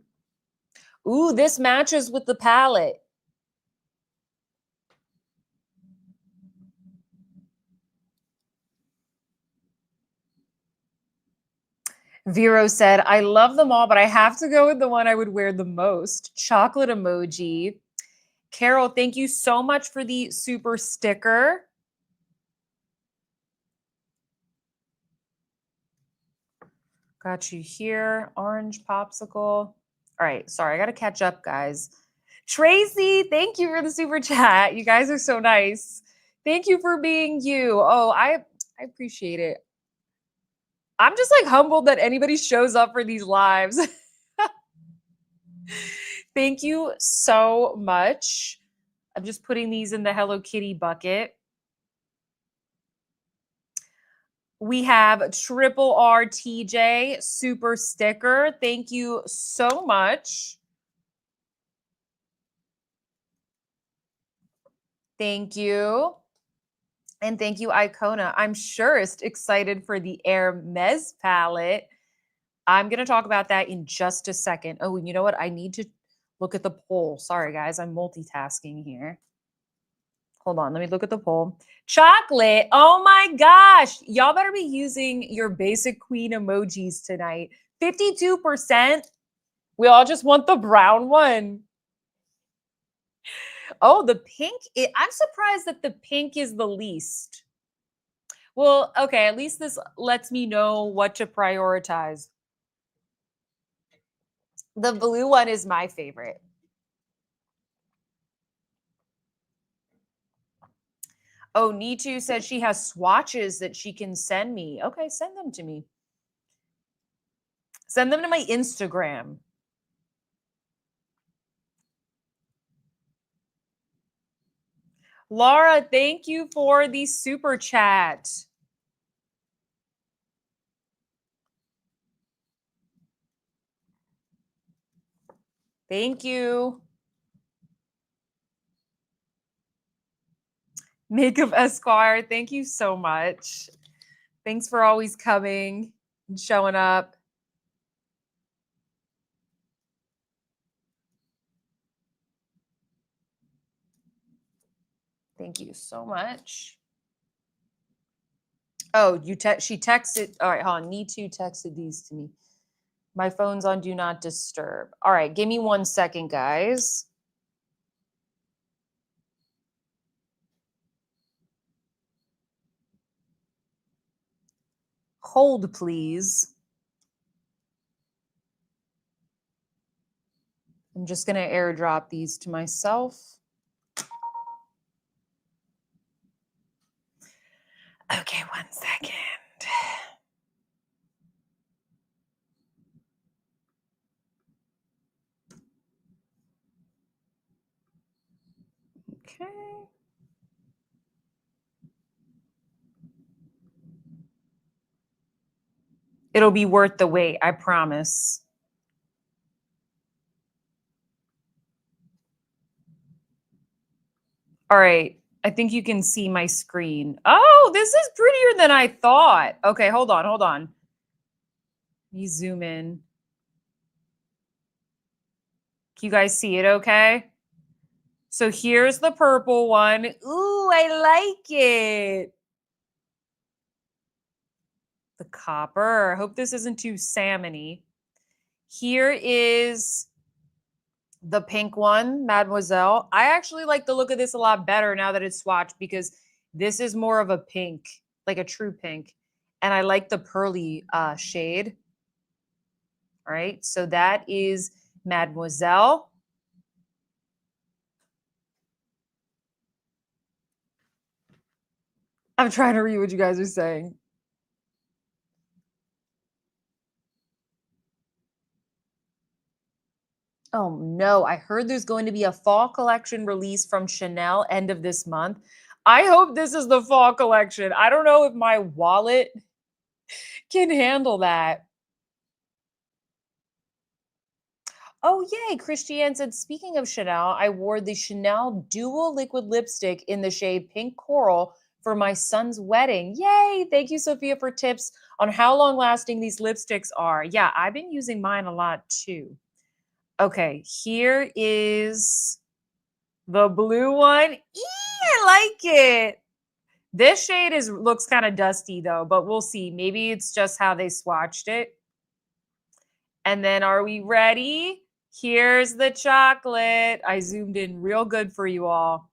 Ooh, this matches with the palette. Vero said, I love them all, but I have to go with the one I would wear the most. Chocolate emoji. Carol, thank you so much for the super sticker. Got you here. Orange popsicle. All right. Sorry, I got to catch up, guys. Tracy, thank you for the super chat. You guys are so nice. Thank you for being you. Oh, I appreciate it. I'm just like humbled that anybody shows up for these lives. Thank you so much. I'm just putting these in the Hello Kitty bucket. We have Triple R TJ super sticker. Thank you so much. Thank you. And thank you, Icona. I'm surest excited for the Hermes palette. I'm going to talk about that in just a second. Oh, and you know what? I need to look at the poll. Sorry, guys. I'm multitasking here. Hold on. Let me look at the poll. Chocolate. Oh my gosh. Y'all better be using your basic queen emojis tonight. 52%. We all just want the brown one. Oh, the pink. I'm surprised that the pink is the least. Well, okay. At least this lets me know what to prioritize. The blue one is my favorite. Oh, Nitu says she has swatches that she can send me. Okay, send them to me. Send them to my Instagram. Laura, thank you for the super chat. Thank you. Makeup Esquire, thank you so much. Thanks for always coming and showing up. Thank you so much. Oh, she texted. All right, hold on. Nitu texted these to me. My phone's on Do Not Disturb. All right, give me 1 second, guys. Hold, please. I'm just going to airdrop these to myself. Okay, 1 second. Okay. It'll be worth the wait, I promise. All right. I think you can see my screen. Oh, this is prettier than I thought. Okay, hold on. Let me zoom in. Can you guys see it okay? So here's the purple one. Ooh, I like it. The copper. I hope this isn't too salmony. Here is The pink one, Mademoiselle. I actually like the look of this a lot better now that it's swatched because this is more of a pink, like a true pink. And I like the pearly shade. All right, so that is Mademoiselle. I'm trying to read what you guys are saying. Oh no, I heard there's going to be a fall collection release from Chanel end of this month. I hope this is the fall collection. I don't know if my wallet can handle that. Oh, yay. Christiane said, speaking of Chanel, I wore the Chanel Dual Liquid Lipstick in the shade Pink Coral for my son's wedding. Yay. Thank you, Sophia, for tips on how long lasting these lipsticks are. Yeah, I've been using mine a lot too. Okay, here is the blue one. I like it. This shade looks kind of dusty though, but we'll see. Maybe it's just how they swatched it. And then are we ready? Here's the chocolate. I zoomed in real good for you all.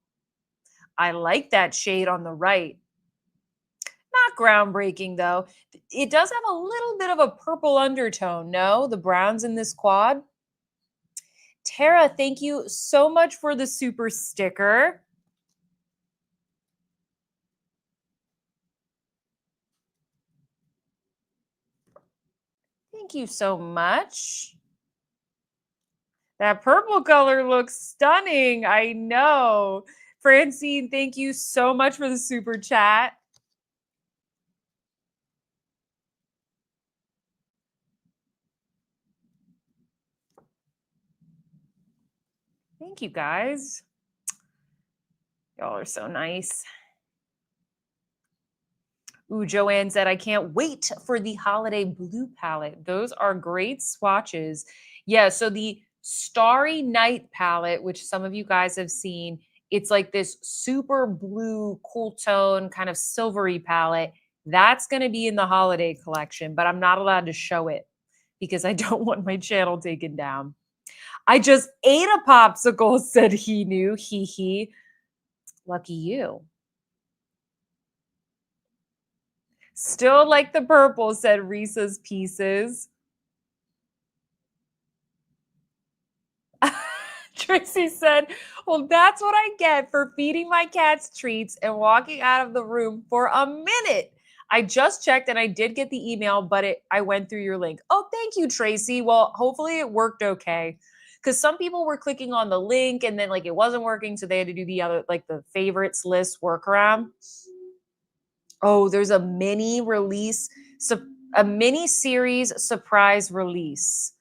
I like that shade on the right. Not groundbreaking though. It does have a little bit of a purple undertone, no? The browns in this quad. Tara, thank you so much for the super sticker. Thank you so much. That purple color looks stunning. I know. Francine, thank you so much for the super chat. Thank you guys. Y'all are so nice. Ooh, Joanne said, I can't wait for the holiday blue palette. Those are great swatches. Yeah, so the Starry Night palette, which some of you guys have seen, it's like this super blue, cool tone, kind of silvery palette. That's going to be in the holiday collection, but I'm not allowed to show it because I don't want my channel taken down. I just ate a popsicle, said he knew. Hee hee. Lucky you. Still like the purple, said Risa's Pieces. Tracy said, well, that's what I get for feeding my cats treats and walking out of the room for a minute. I just checked and I did get the email, but I went through your link. Oh, thank you, Tracy. Well, hopefully it worked okay. Because some people were clicking on the link and then like it wasn't working. So they had to do the other, like the favorites list workaround. Oh, there's a mini release, a mini series surprise release.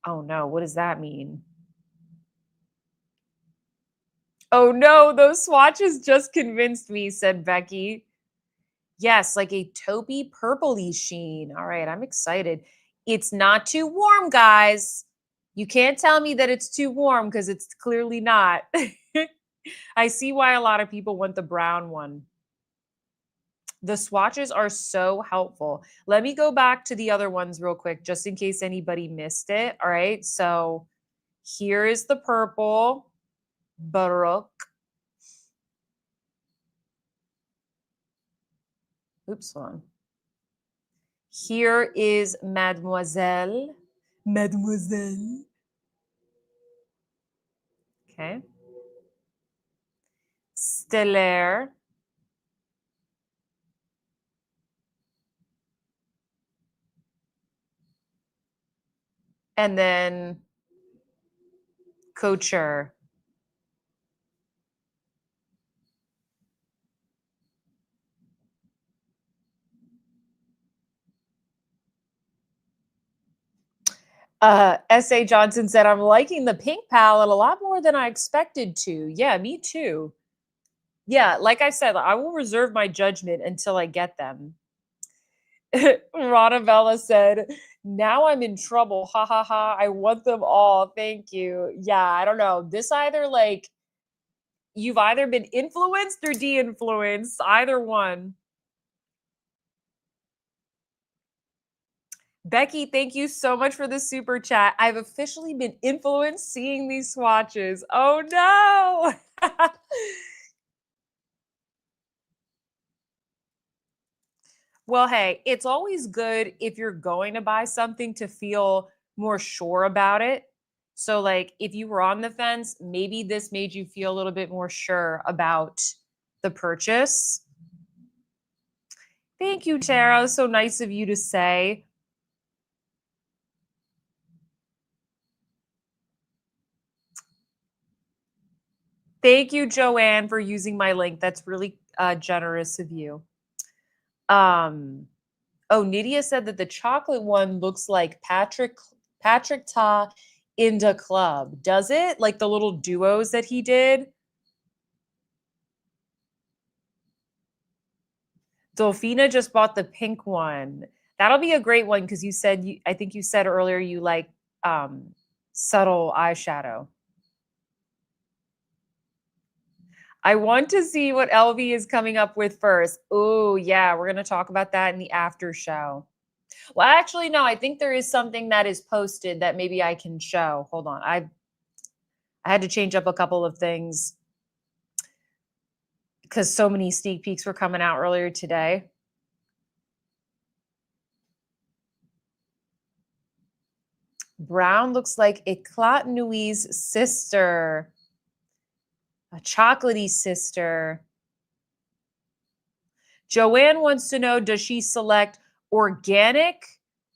Oh no, what does that mean? Oh no, those swatches just convinced me, said Becky. Yes, like a taupey purpley sheen. All right, I'm excited. It's not too warm, guys. You can't tell me that it's too warm because it's clearly not. I see why a lot of people want the brown one. The swatches are so helpful. Let me go back to the other ones real quick, just in case anybody missed it. All right, so here is the purple, Baroque. Oops, hold on. Here is Mademoiselle. Mademoiselle. Okay. Stellaire. And then couture. S.A. Johnson said, I'm liking the pink palette a lot more than I expected to. Yeah, me too. Yeah, like I said, I will reserve my judgment until I get them. Ronavella said, now I'm in trouble. Ha ha ha. I want them all. Thank you. Yeah, I don't know. This either like you've either been influenced or de-influenced, either one. Becky, thank you so much for the super chat. I've officially been influenced seeing these swatches. Oh no. Well, hey, it's always good if you're going to buy something to feel more sure about it. So, like, if you were on the fence, maybe this made you feel a little bit more sure about the purchase. Thank you, Tara. So nice of you to say. Thank you, Joanne, for using my link. That's really generous of you. Oh, Nydia said that the chocolate one looks like Patrick Ta in the club. Does it? Like the little duos that he did? Dolphina just bought the pink one. That'll be a great one because you said I think you said earlier you like subtle eyeshadow. I want to see what LV is coming up with first. Oh, yeah, we're going to talk about that in the after show. Well, actually, no, I think there is something that is posted that maybe I can show. Hold on. I had to change up a couple of things because so many sneak peeks were coming out earlier today. Brown looks like Eclat Nuit's sister, a chocolatey sister. Joanne wants to know, does she select organic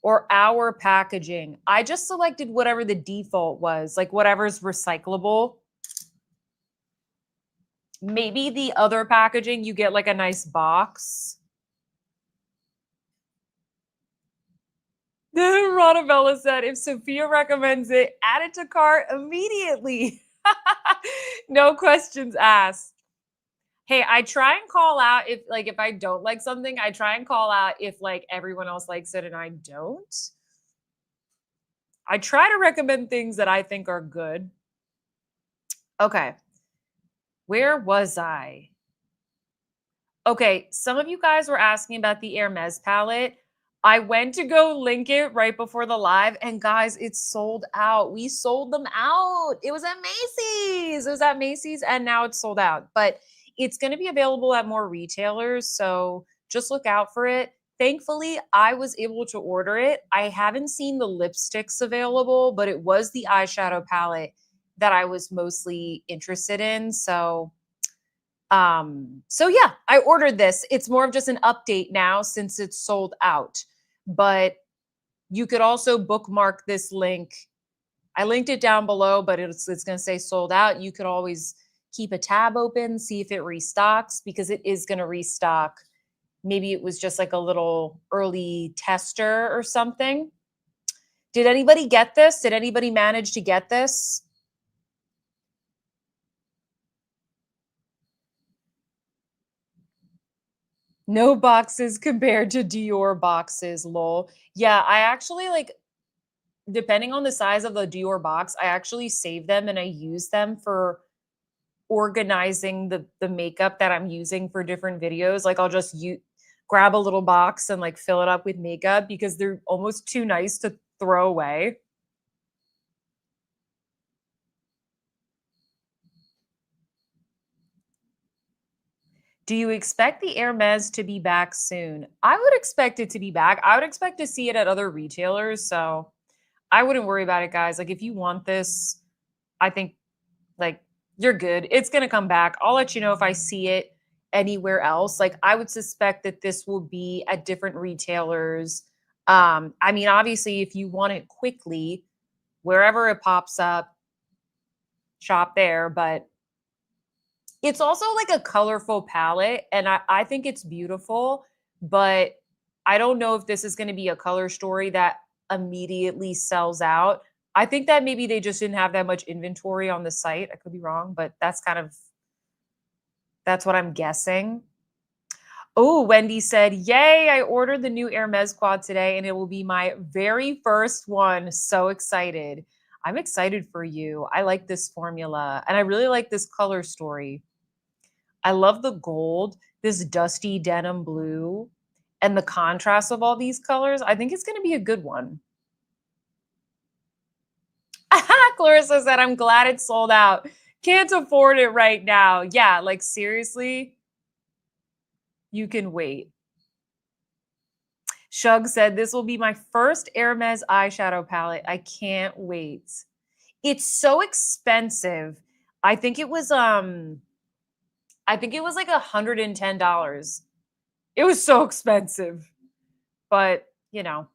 or our packaging? I just selected whatever the default was, like whatever's recyclable. Maybe the other packaging, you get like a nice box. Ronabella said, if Sophia recommends it, add it to cart immediately. No questions asked. Hey, I try and call out if I don't like something, I try and call out if like everyone else likes it and I don't. I try to recommend things that I think are good. Okay. Where was I? Okay, some of you guys were asking about the Hermes palette. I went to go link it right before the live, and guys, it's sold out. We sold them out. It was at Macy's. It was at Macy's, and now it's sold out. But it's going to be available at more retailers, so just look out for it. Thankfully, I was able to order it. I haven't seen the lipsticks available, but it was the eyeshadow palette that I was mostly interested in. So yeah, I ordered this. It's more of just an update now since it's sold out. But you could also bookmark this link. I linked it down below, but it's going to say sold out. You could always keep a tab open, see if it restocks because it is going to restock. Maybe it was just like a little early tester or something. Did anybody get this? Did anybody manage to get this? No boxes compared to Dior boxes, lol. Yeah, I actually like, depending on the size of the Dior box, I actually save them and I use them for organizing the makeup that I'm using for different videos. Like I'll just grab a little box and like fill it up with makeup because they're almost too nice to throw away. Do you expect the Hermes to be back soon? I would expect it to be back. I would expect to see it at other retailers. So I wouldn't worry about it, guys. Like if you want this, I think like you're good. It's going to come back. I'll let you know if I see it anywhere else. Like I would suspect that this will be at different retailers. I mean, obviously, if you want it quickly, wherever it pops up, shop there. But it's also like a colorful palette, and I think it's beautiful. But I don't know if this is going to be a color story that immediately sells out. I think that maybe they just didn't have that much inventory on the site. I could be wrong, but that's what I'm guessing. Oh, Wendy said, yay, I ordered the new Hermes quad today and it will be my very first one. So excited. I'm excited for you. I like this formula and I really like this color story. I love the gold, this dusty denim blue, and the contrast of all these colors, I think it's going to be a good one. Clarissa said, I'm glad it's sold out. Can't afford it right now. Yeah, like seriously, you can wait. Shug said, this will be my first Hermes eyeshadow palette. I can't wait. It's so expensive. I think it was like $110. It was so expensive. But, you know.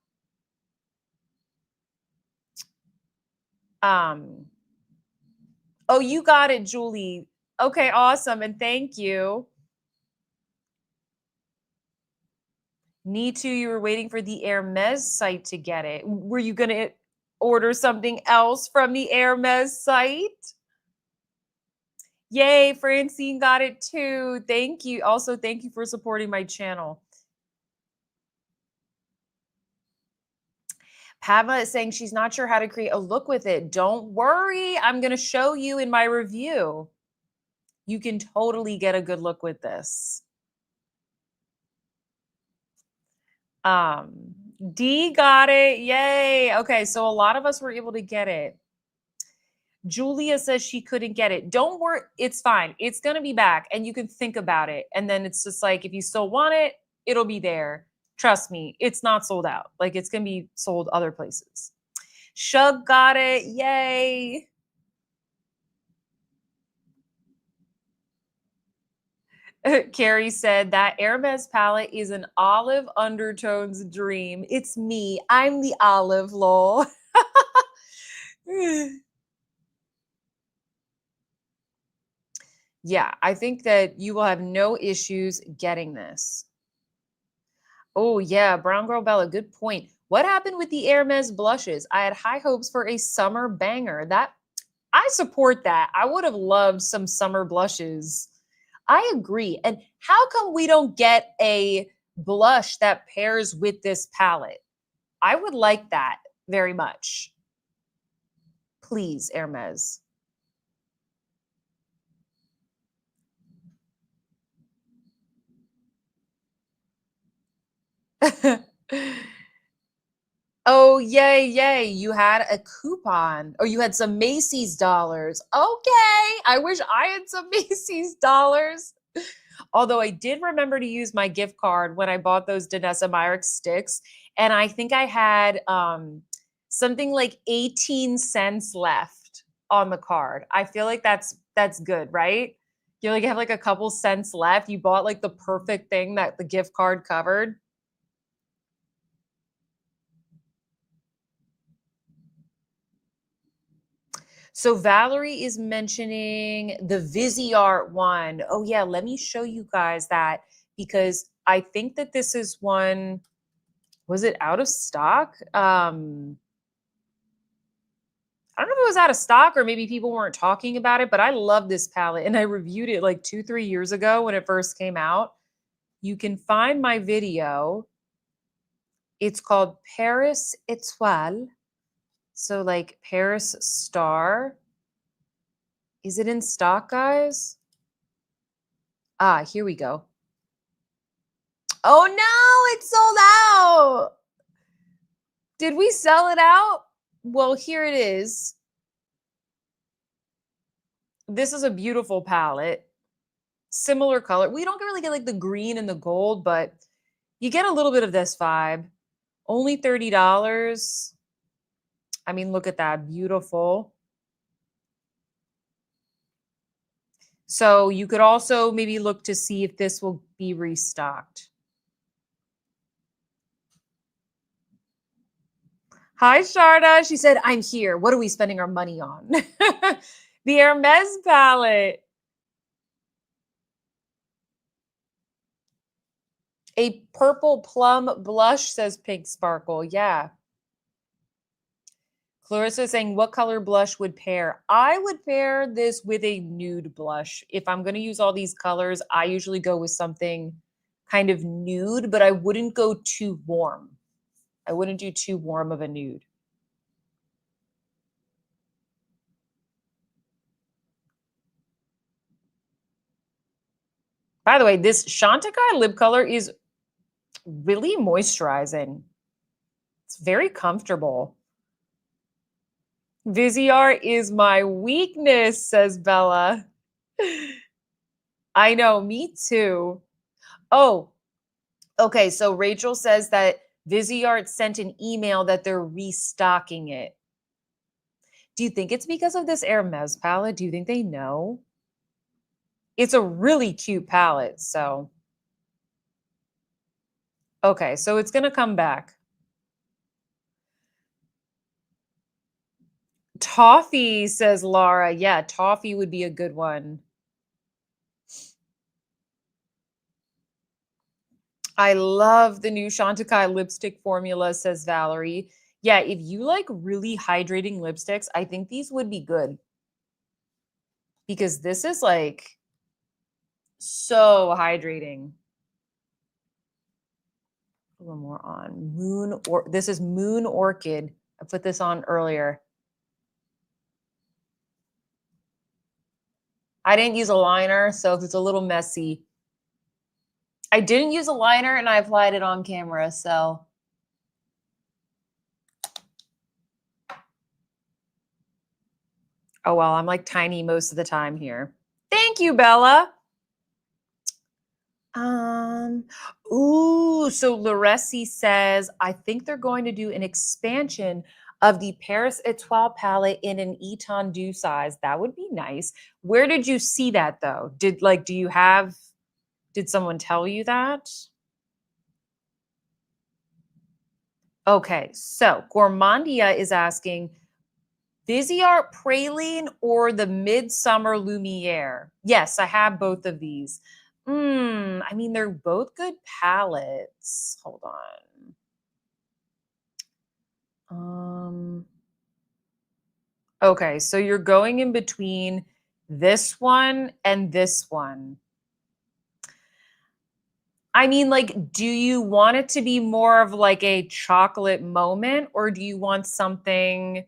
Oh, you got it, Julie. Okay, awesome. And thank you. Need to, you were waiting for the Hermes site to get it. Were you going to order something else from the Hermes site? Yay, Francine got it too. Thank you. Also, thank you for supporting my channel. Pamela is saying she's not sure how to create a look with it. Don't worry. I'm going to show you in my review. You can totally get a good look with this. D got it. Yay. Okay, so a lot of us were able to get it. Julia says she couldn't get it. Don't worry. It's fine. It's going to be back and you can think about it. And then it's just like, if you still want it, it'll be there. Trust me, it's not sold out. Like it's going to be sold other places. Shug got it. Yay. Carrie said that Hermes palette is an olive undertones dream. It's me. I'm the olive, lol. Yeah, I think that you will have no issues getting this. Oh, yeah, Brown Girl Bella, good point. What happened with the Hermes blushes? I had high hopes for a summer banger. That I support that. I would have loved some summer blushes. I agree. And how come we don't get a blush that pairs with this palette? I would like that very much. Please, Hermes. Oh, yay, yay. You had a coupon or you had some Macy's dollars. Okay. I wish I had some Macy's dollars. Although I did remember to use my gift card when I bought those Danessa Myricks sticks. And I think I had something like 18 cents left on the card. I feel like that's good, right? You like have like a couple cents left. You bought like the perfect thing that the gift card covered. So Valerie is mentioning the Viseart one. Oh yeah, let me show you guys that because I think that this is one. Was it out of stock? I don't know if it was out of stock or maybe people weren't talking about it, but I love this palette and I reviewed it like 2-3 years ago when it first came out. You can find my video. It's called Paris Étoile. So like Paris Star. Is it in stock, guys? Ah, here we go. Oh no, it's sold out. Did we sell it out? Well, here it is. This is a beautiful palette. Similar color. We don't really get like the green and the gold, but you get a little bit of this vibe. Only $30. I mean, look at that. Beautiful. So you could also maybe look to see if this will be restocked. Hi, Sharda. She said, I'm here. What are we spending our money on? The Hermes palette. A purple plum blush, says Pink Sparkle. Yeah. Clarissa saying, what color blush would pair? I would pair this with a nude blush. If I'm going to use all these colors, I usually go with something kind of nude, but I wouldn't go too warm. I wouldn't do too warm of a nude. By the way, this Chantecaille lip color is really moisturizing. It's very comfortable. Viseart is my weakness, says Bella. I know, me too. Oh, okay. So Rachel says that Viseart sent an email that they're restocking it. Do you think it's because of this Hermes palette? Do you think they know? It's a really cute palette. So, okay. So it's going to come back. Toffee, says Laura. Yeah, toffee would be a good one. I love the new Chantecaille lipstick formula, says Valerie. Yeah, if you like really hydrating lipsticks, I think these would be good. Because this is like so hydrating. A little more on. This is Moon Orchid. I put this on earlier. I didn't use a liner, so if it's a little messy. I didn't use a liner and I applied it on camera, so. Oh, well, I'm like tiny most of the time here. Thank you, Bella. So Laressi says, I think they're going to do an expansion of the Paris Etoile palette in an Etendu size. That would be nice. Where did you see that though? Did someone tell you that? Okay, so Gourmandia is asking, Viseart Praline or the Midsummer Lumiere? Yes, I have both of these. I mean, they're both good palettes. Hold on. Okay, so you're going in between this one and this one. I mean, like, do you want it to be more of like a chocolate moment, or do you want something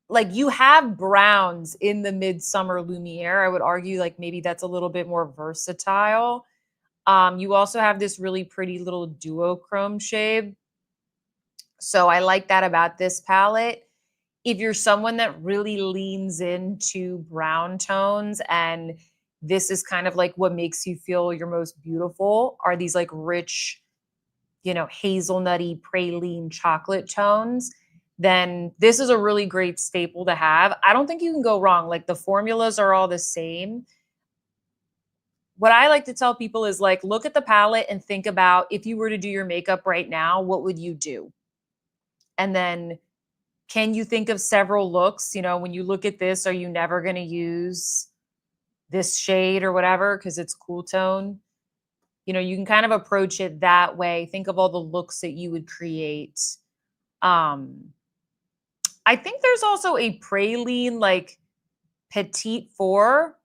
like you have browns in the Midsummer Lumiere? I would argue like maybe that's a little bit more versatile. You also have this really pretty little duochrome shade. So I like that about this palette. If you're someone that really leans into brown tones and this is kind of like what makes you feel your most beautiful are these like rich, hazelnutty praline chocolate tones, then this is a really great staple to have. I don't think you can go wrong. Like the formulas are all the same. What I like to tell people is like, look at the palette and think about if you were to do your makeup right now, what would you do? And then can you think of several looks? When you look at this, are you never going to use this shade or whatever because it's cool tone? You can kind of approach it that way. Think of all the looks that you would create. I think there's also a praline like petite four.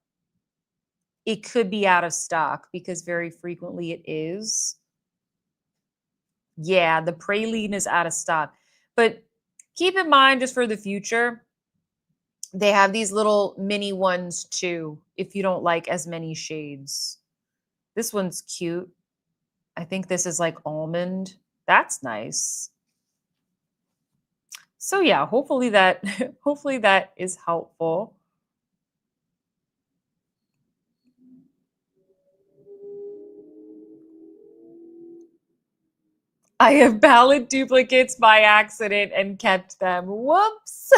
It could be out of stock because very frequently it is. Yeah, the praline is out of stock. But keep in mind, just for the future, they have these little mini ones too, if you don't like as many shades. This one's cute. I think this is like almond. That's nice. So yeah, hopefully that hopefully that is helpful. I have palette duplicates by accident and kept them. Whoops.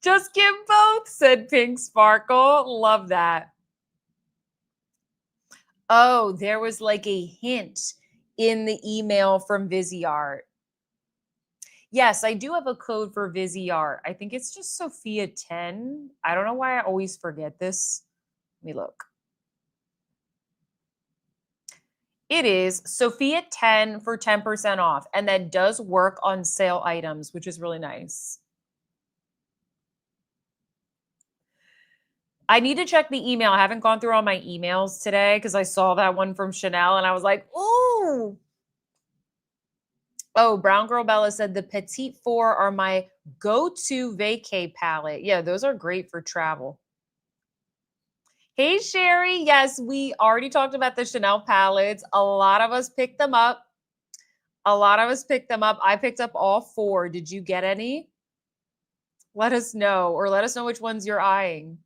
Just give both, said Pink Sparkle. Love that. Oh, there was like a hint in the email from Viseart. Yes, I do have a code for Viseart. I think it's just Sophia 10. I don't know why I always forget this. Let me look. It is Sophia 10 for 10% off. And that does work on sale items, which is really nice. I need to check the email. I haven't gone through all my emails today because I saw that one from Chanel and I was like, ooh. Oh, Brown Girl Bella said the Petite Four are my go-to vacay palette. Yeah, those are great for travel. Hey, Sherry. Yes, we already talked about the Chanel palettes. A lot of us picked them up. I picked up all 4. Did you get any? Let us know, or let us know which ones you're eyeing.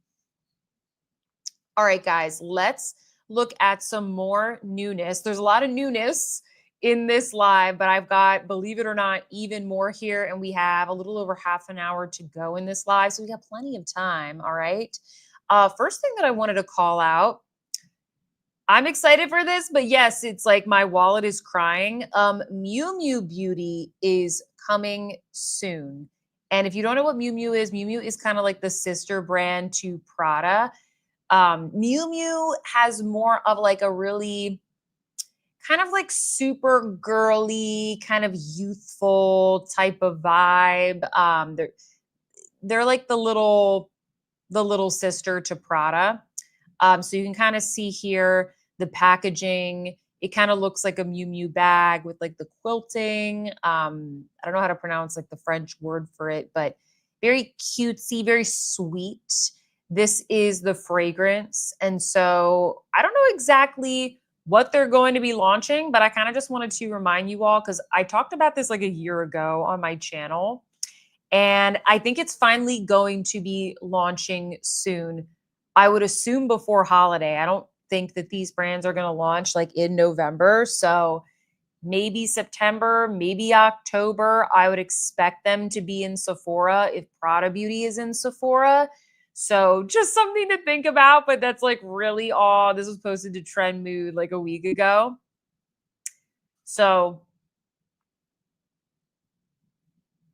All right, guys, let's look at some more newness. There's a lot of newness in this live, but I've got, believe it or not, even more here. And we have a little over half an hour to go in this live. So we got plenty of time. All right. First thing that I wanted to call out, I'm excited for this, but yes, it's like my wallet is crying. Miu Miu Beauty is coming soon. And if you don't know what Miu Miu is kind of like the sister brand to Prada. Miu Miu has more of like a really kind of like super girly, kind of youthful type of vibe. They're like the little sister to Prada. So you can kind of see here the packaging. It kind of looks like a Miu Miu bag with like the quilting. I don't know how to pronounce like the French word for it, but very cutesy, very sweet. This is the fragrance. And so I don't know exactly what they're going to be launching, but I kind of just wanted to remind you all because I talked about this like a year ago on my channel. And I think it's finally going to be launching soon. I would assume before holiday. I don't think that these brands are going to launch like in November. So maybe September, maybe October. I would expect them to be in Sephora if Prada Beauty is in Sephora. So just something to think about, but that's like really all. This was posted to Trend Mood like a week ago. So,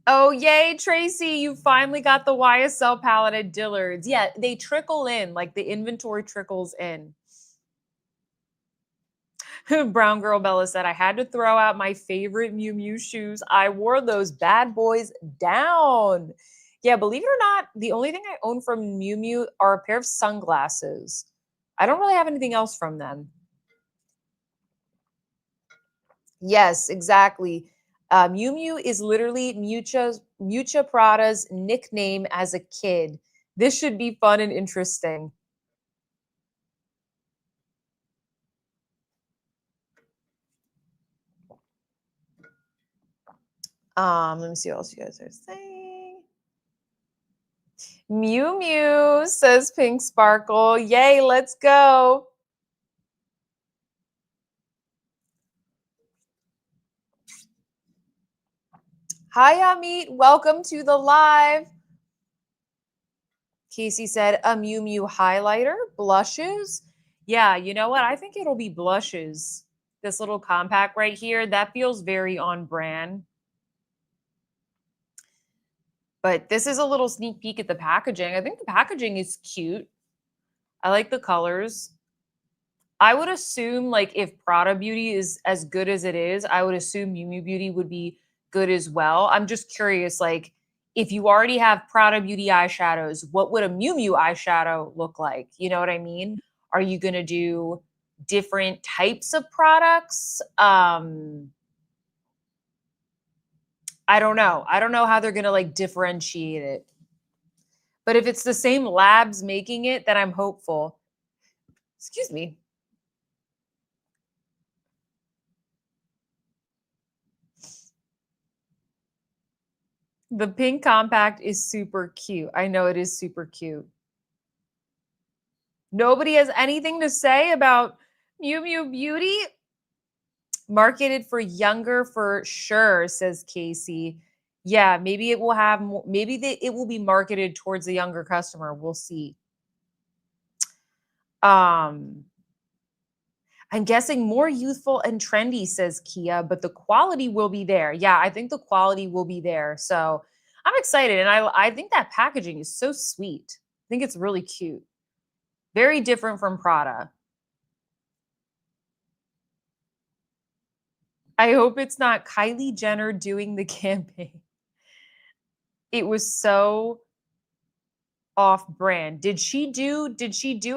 oh, yay, Tracy, you finally got the YSL palette at Dillard's. Yeah, they trickle in, like the inventory trickles in. Brown Girl Bella said, I had to throw out my favorite Miu Miu shoes. I wore those bad boys down. Yeah, believe it or not, the only thing I own from Miu Miu are a pair of sunglasses. I don't really have anything else from them. Yes, exactly. Miu Miu is literally Miuccia Prada's nickname as a kid. This should be fun and interesting. Let me see what else you guys are saying. Miu Miu, says Pink Sparkle. Yay, let's go. Hi, Amit. Welcome to the live. Casey said, a Miu Miu highlighter, blushes. Yeah, you know what? I think it'll be blushes. This little compact right here, that feels very on brand. But this is a little sneak peek at the packaging. I think the packaging is cute. I like the colors. I would assume like if Prada Beauty is as good as it is, I would assume Miu Miu Beauty would be good as well. I'm just curious, like if you already have Prada Beauty eyeshadows, what would a Miu Miu eyeshadow look like? You know what I mean? Are you gonna do different types of products? I don't know. I don't know how they're gonna like differentiate it. But if it's the same labs making it, then I'm hopeful. Excuse me. The pink compact is super cute. I know it is super cute. Nobody has anything to say about Miu Miu Beauty? Marketed for younger for sure, says Casey. Yeah, maybe it will have more, maybe it will be marketed towards a younger customer. We'll see. I'm guessing more youthful and trendy, says Kia, but the quality will be there. Yeah, I think the quality will be there. So I'm excited. And I think that packaging is so sweet. I think it's really cute. Very different from Prada. I hope it's not Kylie Jenner doing the campaign. It was so off brand. Did she do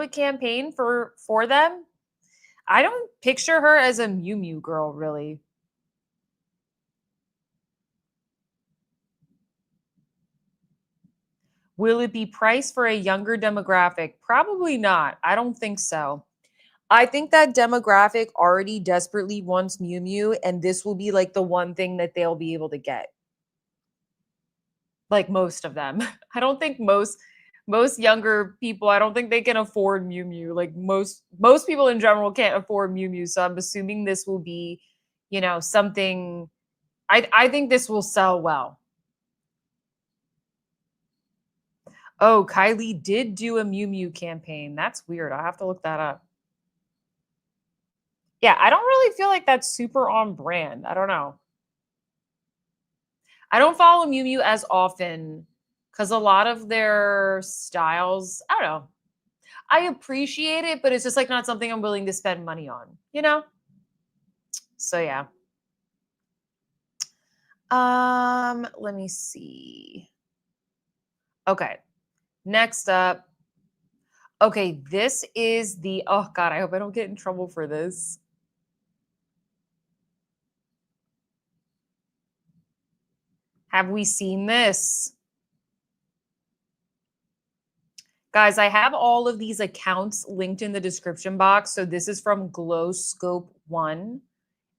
a campaign for them? I don't picture her as a Miu Miu girl, really. Will it be priced for a younger demographic? Probably not. I don't think so. I think that demographic already desperately wants Miu Miu, and this will be like the one thing that they'll be able to get. Like most of them. I don't think most younger people, I don't think they can afford Miu Miu. Like most people in general can't afford Miu Miu. So I'm assuming this will be, something I think this will sell well. Oh, Kylie did do a Miu Miu campaign. That's weird. I'll have to look that up. Yeah, I don't really feel like that's super on brand. I don't know. I don't follow Miu Miu as often because a lot of their styles, I don't know. I appreciate it, but it's just like not something I'm willing to spend money on, you know? So yeah. Let me see. Okay. Next up. Okay, this is the oh god, I hope I don't get in trouble for this. Have we seen this? Guys, I have all of these accounts linked in the description box. So this is from Glow Scope 1.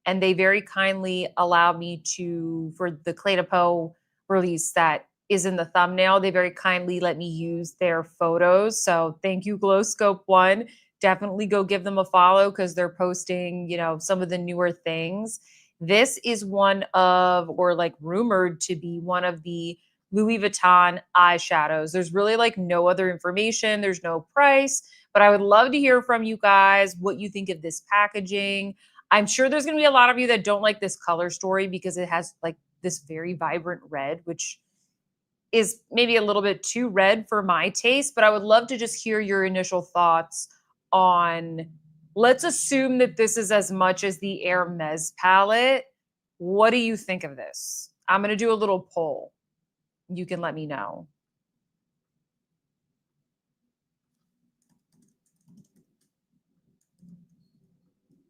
And they very kindly allowed me to, for the Cle de Peau release that is in the thumbnail, they very kindly let me use their photos. So thank you, Glow Scope 1. Definitely go give them a follow because they're posting, some of the newer things. This is one of, or like rumored to be one of the Louis Vuitton eyeshadows. There's really like no other information. There's no price, but I would love to hear from you guys what you think of this packaging. I'm sure there's going to be a lot of you that don't like this color story because it has like this very vibrant red, which is maybe a little bit too red for my taste, but I would love to just hear your initial thoughts on, let's assume that this is as much as the Hermes palette. What do you think of this? I'm going to do a little poll. You can let me know.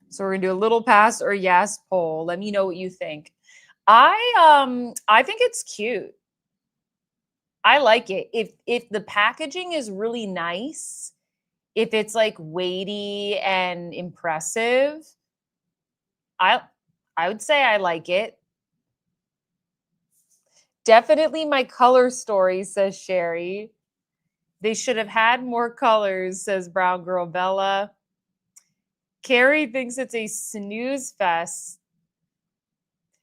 So we're going to do a little pass or yes poll. Let me know what you think. I think it's cute. I like it. If the packaging is really nice, if it's like weighty and impressive, I I would say I like it. Definitely my color story, says Sherry. They should have had more colors, says Brown Girl Bella. Carrie thinks it's a snooze fest.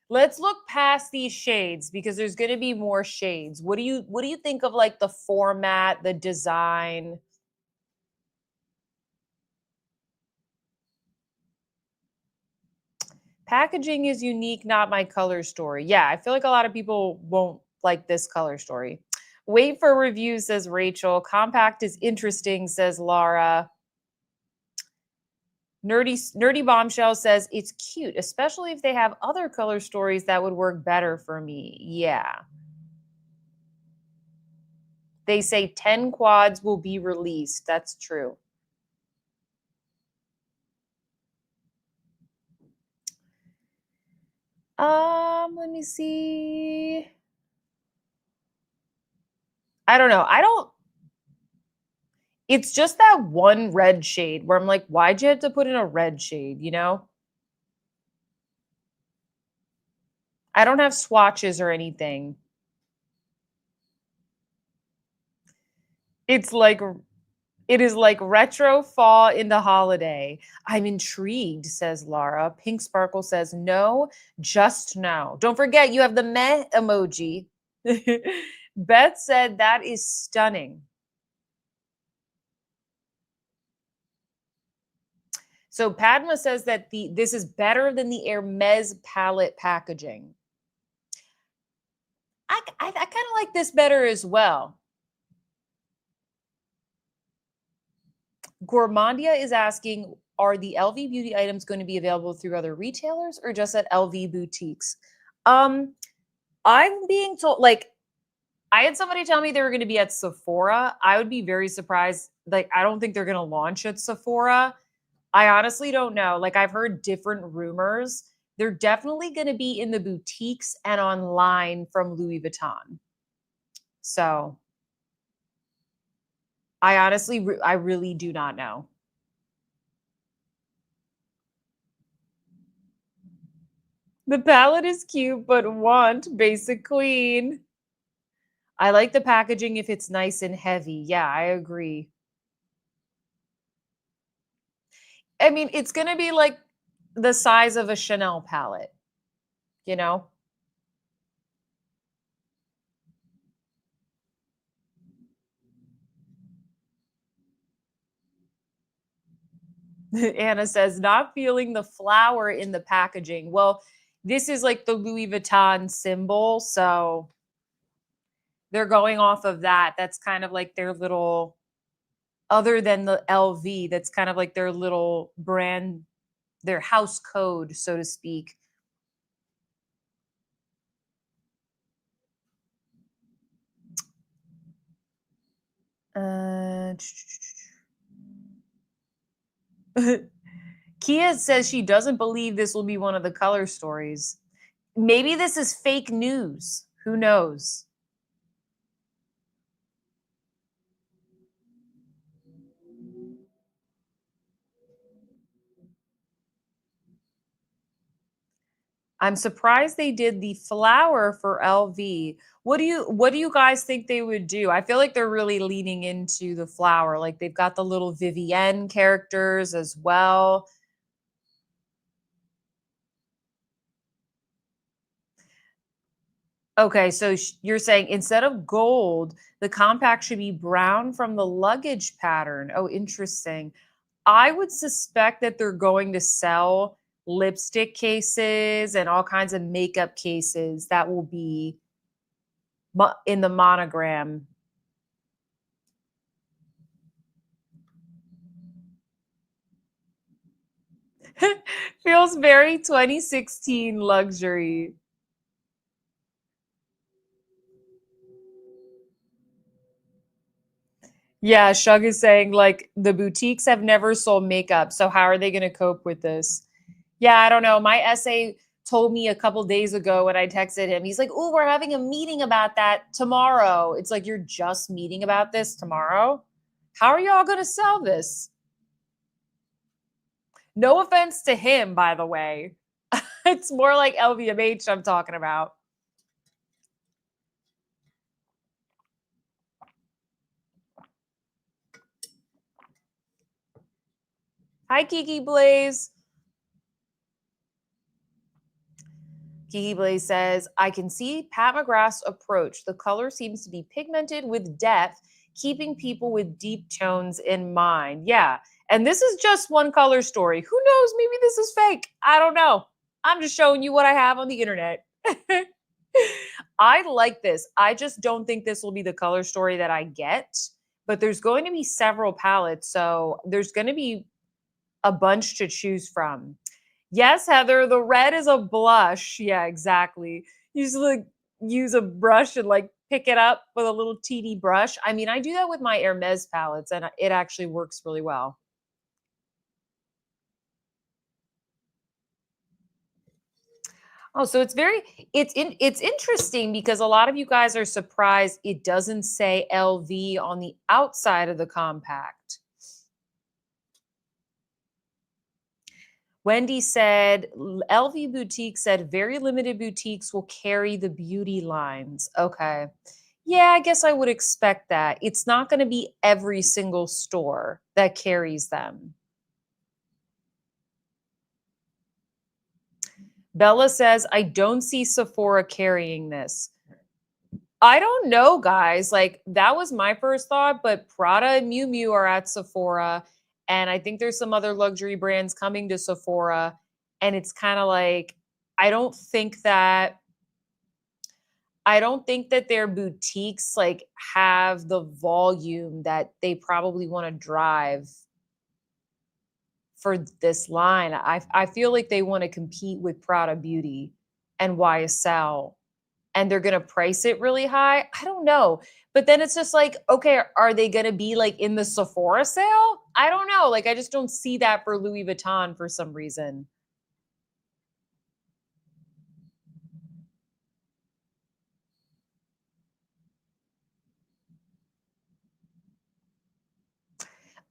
Let's look past these shades because there's going to be more shades. What do you think of like the format, the design? Packaging is unique, not my color story. Yeah, I feel like a lot of people won't like this color story. Wait for reviews, says Rachel. Compact is interesting, says Laura. Nerdy Bombshell says it's cute, especially if they have other color stories that would work better for me. Yeah. They say 10 quads will be released. That's true. Let me see. I don't know. It's just that one red shade where I'm like, why'd you have to put in a red shade, I don't have swatches or anything. It is like retro fall in the holiday. I'm intrigued, says Laura. Pink Sparkle says no, just no. Don't forget you have the meh emoji. Beth said that is stunning. So Padma says that this is better than the Hermes palette packaging. I kind of like this better as well. Gourmandia is asking, are the LV beauty items going to be available through other retailers or just at LV boutiques? I'm being told, like, I had somebody tell me they were going to be at Sephora. I would be very surprised. Like, I don't think they're going to launch at Sephora. I honestly don't know. Like, I've heard different rumors. They're definitely going to be in the boutiques and online from Louis Vuitton. So I honestly, I really do not know. The palette is cute, but want basic queen. I like the packaging if it's nice and heavy. Yeah, I agree. I mean, it's going to be like the size of a Chanel palette, you know? Anna says, not feeling the flower in the packaging. Well, this is like the Louis Vuitton symbol. So they're going off of that. That's kind of like their little, other than the LV, that's kind of like their little brand, their house code, so to speak. Uh, Kia says she doesn't believe this will be one of the color stories. Maybe this is fake news. Who knows? I'm surprised they did the flower for LV. What do you guys think they would do? I feel like they're really leaning into the flower. Like they've got the little Vivienne characters as well. Okay, so you're saying instead of gold, the compact should be brown from the luggage pattern. Oh, interesting. I would suspect that they're going to sell lipstick cases and all kinds of makeup cases that will be in the monogram. Feels very 2016 luxury. Yeah, Shug is saying like the boutiques have never sold makeup, so how are they going to cope with this? Yeah, I don't know. My essay told me a couple days ago when I texted him. He's like, "Oh, we're having a meeting about that tomorrow." It's like you're just meeting about this tomorrow. How are y'all going to sell this? No offense to him, by the way. It's more like LVMH I'm talking about. Hi, Kiki Blaze. Kiki Blaze says, I can see Pat McGrath's approach. The color seems to be pigmented with depth, keeping people with deep tones in mind. Yeah. And this is just one color story. Who knows? Maybe this is fake. I don't know. I'm just showing you what I have on the internet. I like this. I just don't think this will be the color story that I get, but there's going to be several palettes. So there's going to be a bunch to choose from. Yes, Heather, the red is a blush. Yeah, exactly. You just like use a brush and like pick it up with a little teeny brush. I mean, I do that with my Hermes palettes and it actually works really well. Oh, so it's interesting because a lot of you guys are surprised it doesn't say LV on the outside of the compact. Wendy said LV Boutique said very limited boutiques will carry the beauty lines. Okay. Yeah, I guess I would expect that. It's not going to be every single store that carries them. Bella says, I don't see Sephora carrying this. I don't know, guys. Like, that was my first thought, but Prada and Miu Miu are at Sephora. And I think there's some other luxury brands coming to Sephora. And it's kind of like, I don't think that I don't think that their boutiques like have the volume that they probably want to drive for this line. I feel like they want to compete with Prada Beauty and YSL and they're going to price it really high. I don't know. But then it's just like, okay, are they going to be like in the Sephora sale? I don't know. Like I just don't see that for Louis Vuitton for some reason.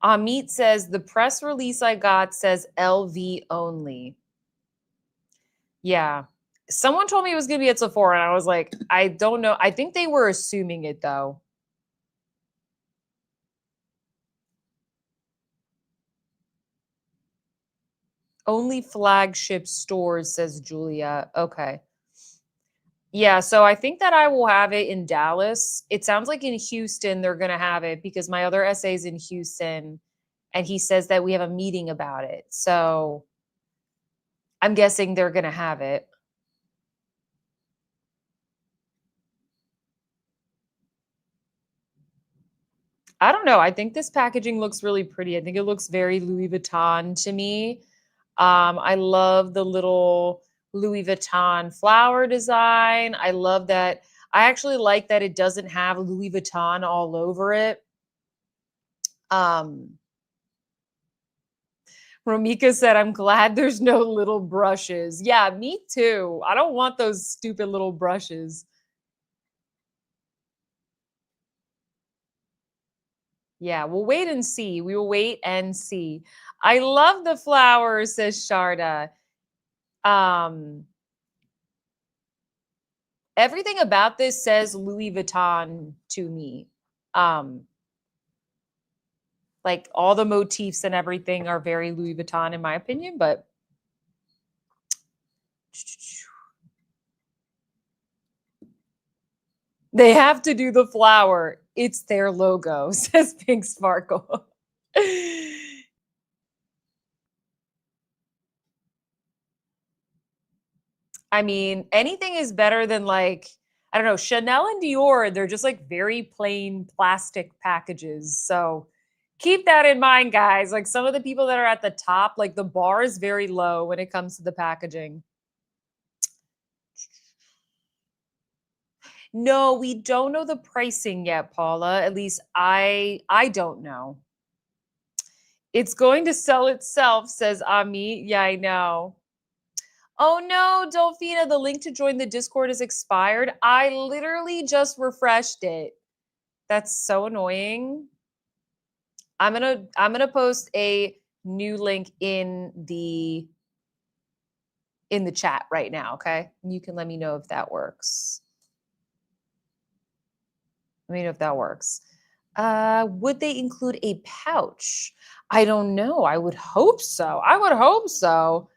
Amit says, the press release I got says LV only. Yeah. Someone told me it was going to be at Sephora, and I was like, I don't know. I think they were assuming it, though. Only flagship stores, says Julia. Okay. Yeah, so I think that I will have it in Dallas. It sounds like in Houston they're going to have it because my other essay is in Houston, and he says that we have a meeting about it. So I'm guessing they're going to have it. I don't know. I think this packaging looks really pretty. I think it looks very Louis Vuitton to me. I love the little Louis Vuitton flower design. I love that. I actually like that it doesn't have Louis Vuitton all over it. Romika said, I'm glad there's no little brushes. Yeah, me too. I don't want those stupid little brushes. Yeah, we'll wait and see. We will wait and see. I love the flowers, says Sharda. Everything about this says Louis Vuitton to me. Like all the motifs and everything are very Louis Vuitton in my opinion, but they have to do the flower. It's their logo, says Pink Sparkle. I mean, anything is better than like, I don't know, Chanel and Dior, they're just like very plain plastic packages. So keep that in mind, guys. Like some of the people that are at the top, like the bar is very low when it comes to the packaging. No, we don't know the pricing yet, Paula. At least I don't know. It's going to sell itself, says Ami. Yeah, I know. Oh no, Dolphina, the link to join the Discord is expired. I literally just refreshed it. That's so annoying. I'm gonna post a new link in the chat right now, okay? You can let me know if that works. Let me know if that works. Would they include a pouch? I don't know. I would hope so. I would hope so.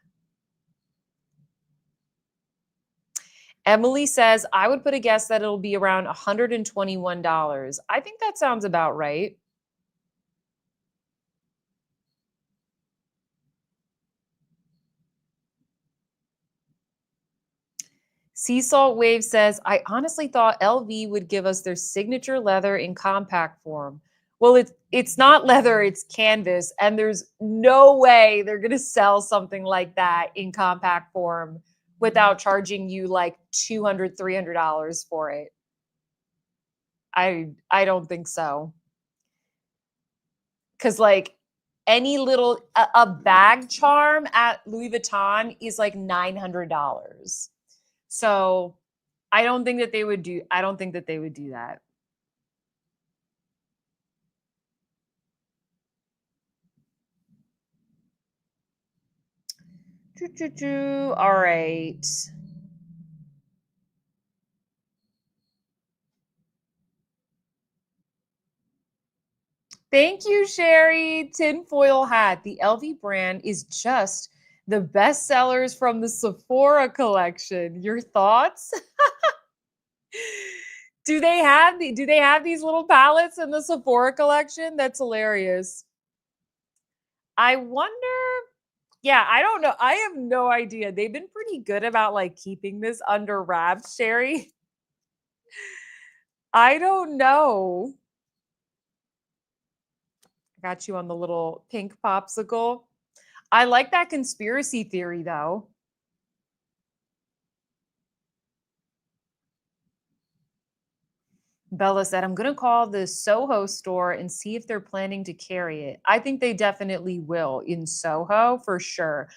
Emily says, I would put a guess that it'll be around $121. I think that sounds about right. Sea Salt Wave says, I honestly thought LV would give us their signature leather in compact form. Well, it's not leather, it's canvas, and there's no way they're going to sell something like that in compact form without charging you like $200, $300 for it. I don't think so. Cuz like any little a bag charm at Louis Vuitton is like $900. So, I don't think that they would do that. All right. Thank you, Sherry. Tinfoil hat. The LV brand is just the best sellers from the Sephora collection. Your thoughts? Do they have these little palettes in the Sephora collection? That's hilarious. I wonder. Yeah, I don't know. I have no idea. They've been pretty good about like keeping this under wraps, Sherry. I don't know. Got you on the little pink popsicle. I like that conspiracy theory though. Bella said, I'm going to call the Soho store and see if they're planning to carry it. I think they definitely will in Soho for sure.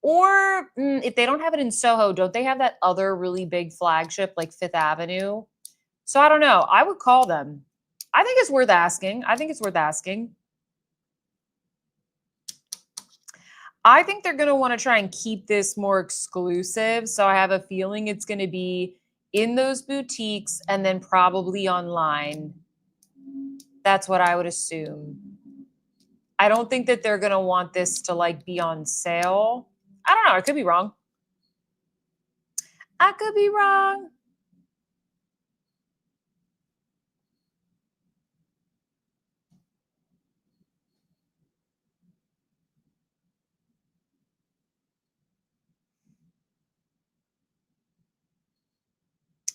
Or if they don't have it in Soho, don't they have that other really big flagship like Fifth Avenue? So I don't know. I would call them. I think it's worth asking. I think it's worth asking. I think they're going to want to try and keep this more exclusive. So I have a feeling it's going to be in those boutiques and then probably online. That's what I would assume. I don't think that they're going to want this to like be on sale. I don't know. I could be wrong. I could be wrong.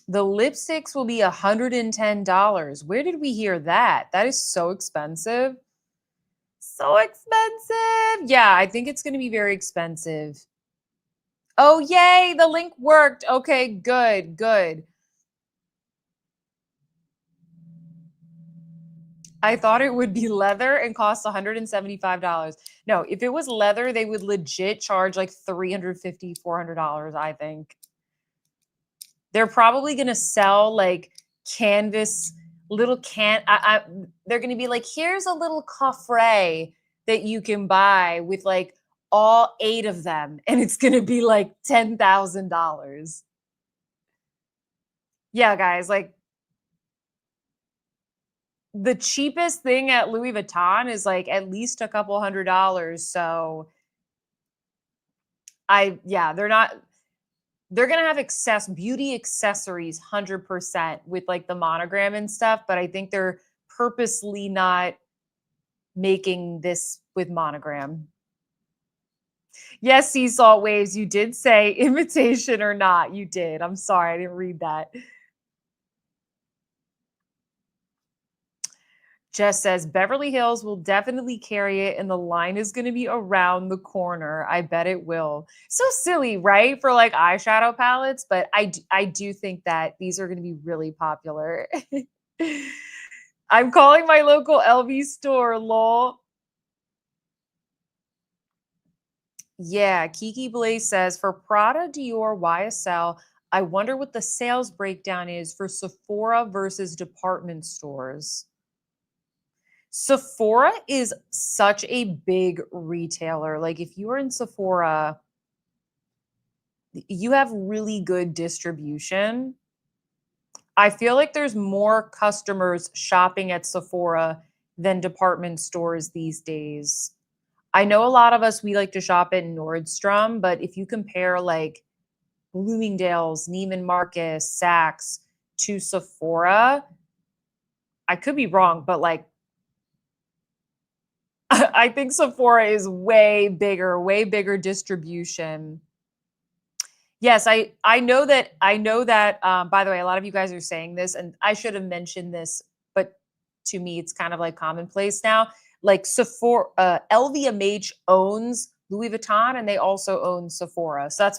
The lipsticks will be $110. Where did we hear that? That is so expensive. So expensive. Yeah, I think it's going to be very expensive. Oh, yay, the link worked. Okay, good, good. I thought it would be leather and cost $175. No, if it was leather, they would legit charge like $350, $400, I think. They're probably going to sell like canvas little they're going to be like, here's a little coffret that you can buy with like all 8 of them, and it's going to be like $10,000. Yeah, guys, like the cheapest thing at Louis Vuitton is like at least a couple $100. So they're going to have beauty accessories 100% with like the monogram and stuff, but I think they're purposely not making this with monogram. Yes, sea salt waves, you did say imitation or not. You did. I'm sorry, I didn't read that. Jess says Beverly Hills will definitely carry it, and the line is going to be around the corner. I bet it will. So silly, right? For like eyeshadow palettes, but I do think that these are going to be really popular. I'm calling my local LV store, lol. Yeah, Kiki Blaze says for Prada, Dior, YSL, I wonder what the sales breakdown is for Sephora versus department stores. Sephora is such a big retailer. Like if you are in Sephora, you have really good distribution. I feel like there's more customers shopping at Sephora than department stores these days. I know a lot of us, we like to shop at Nordstrom, but if you compare like Bloomingdale's, Neiman Marcus, Saks to Sephora, I could be wrong, but like I think Sephora is way bigger distribution. Yes, I know that by the way, a lot of you guys are saying this, and I should have mentioned this, but to me it's kind of like commonplace now. Like Sephora, LVMH owns Louis Vuitton and they also own Sephora. So that's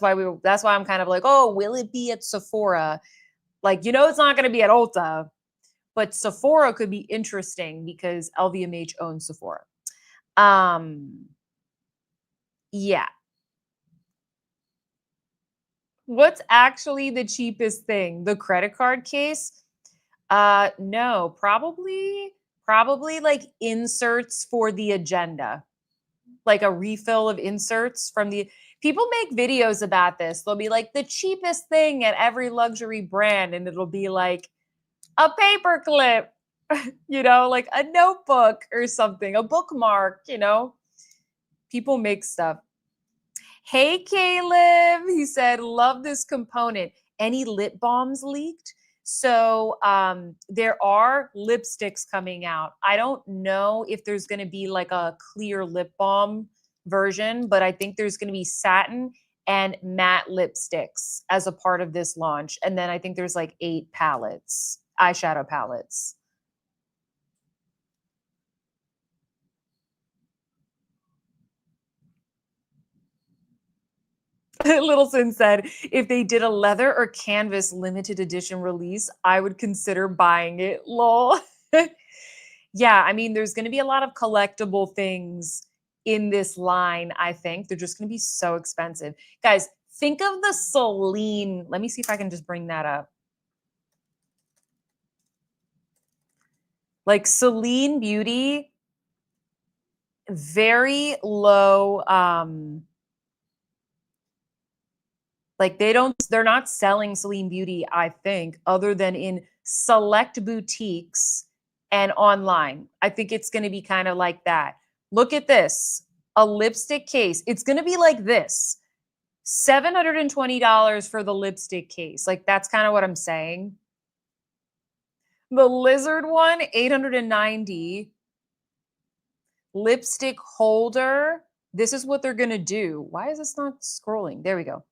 why I'm kind of like, oh, will it be at Sephora? Like, it's not going to be at Ulta, but Sephora could be interesting because LVMH owns Sephora. Yeah. What's actually the cheapest thing? The credit card case? No, probably like inserts for the agenda. Like a refill of inserts from the people make videos about this. They'll be like the cheapest thing at every luxury brand, and it'll be like a paper clip, like a notebook or something, a bookmark, People make stuff. Hey, Caleb. He said, love this component. Any lip balms leaked? So there are lipsticks coming out. I don't know if there's going to be like a clear lip balm version, but I think there's going to be satin and matte lipsticks as a part of this launch. And then I think there's like 8 palettes, eyeshadow palettes. Littleson said, if they did a leather or canvas limited edition release, I would consider buying it. Lol. Yeah, I mean, there's going to be a lot of collectible things in this line, I think. They're just going to be so expensive. Guys, think of the Celine. Let me see if I can just bring that up. Like Celine Beauty very low, like they're not selling Celine Beauty, I think, other than in select boutiques and online. I think it's going to be kind of like that. Look at this, a lipstick case. It's going to be like this. $720 for the lipstick case. Like that's kind of what I'm saying. The lizard one, 890. Lipstick holder. This is what they're going to do. Why is this not scrolling? There we go.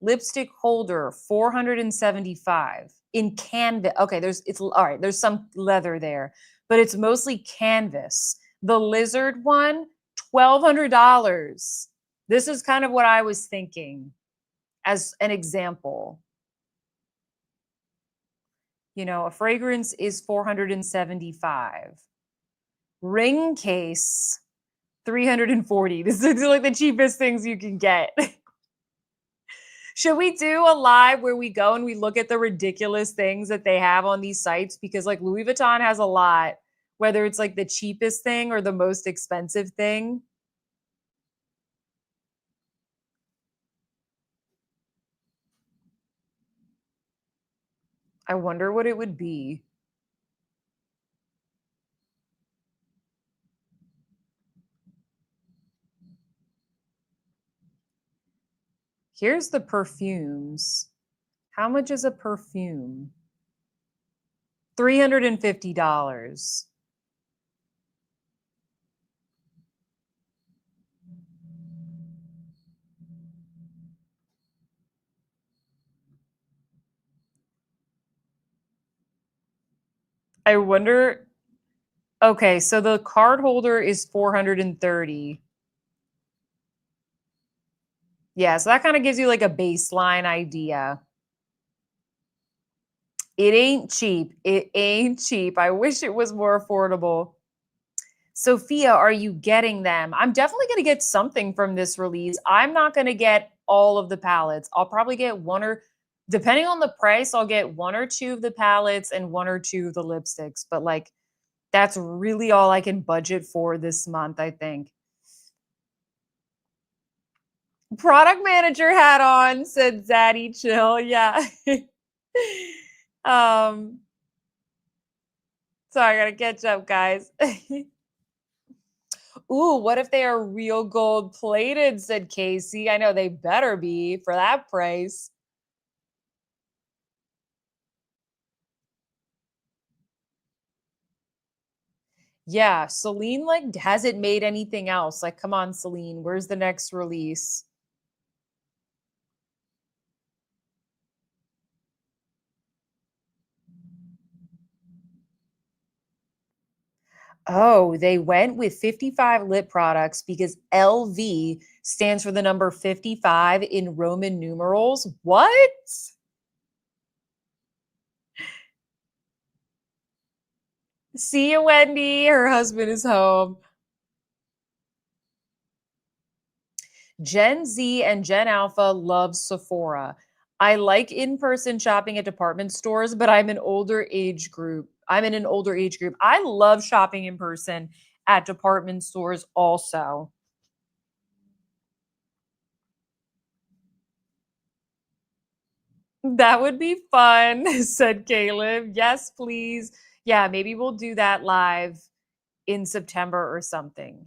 Lipstick holder, 475 in canvas. Okay, it's all right. There's some leather there, but it's mostly canvas. The lizard one, $1,200. This is kind of what I was thinking as an example. You know, a fragrance is 475. Ring case, 340. This is like the cheapest things you can get. Should we do a live where we go and we look at the ridiculous things that they have on these sites? Because like Louis Vuitton has a lot, whether it's like the cheapest thing or the most expensive thing. I wonder what it would be. Here's the perfumes. How much is a perfume? $350. I wonder. Okay, so the card holder is 430. Yeah, so that kind of gives you like a baseline idea. It ain't cheap. It ain't cheap. I wish it was more affordable. Sophia, are you getting them? I'm definitely going to get something from this release. I'm not going to get all of the palettes. I'll probably get one or, depending on the price, I'll get one or two of the palettes and one or two of the lipsticks. But like, that's really all I can budget for this month, I think. Product manager hat on, said Zaddy Chill. Yeah. um, sorry, I gotta catch up, guys. Ooh, what if they are real gold plated, said Casey. I know they better be for that price. Yeah, Celine like hasn't made anything else. Like, come on, Celine, where's the next release? Oh, they went with 55 lip products because LV stands for the number 55 in Roman numerals. What? See you, Wendy. Her husband is home. Gen Z and Gen Alpha love Sephora. I like in-person shopping at department stores, but I'm an older age group. I'm in an older age group. I love shopping in person at department stores also. That would be fun, said Caleb. Yes, please. Yeah, maybe we'll do that live in September or something.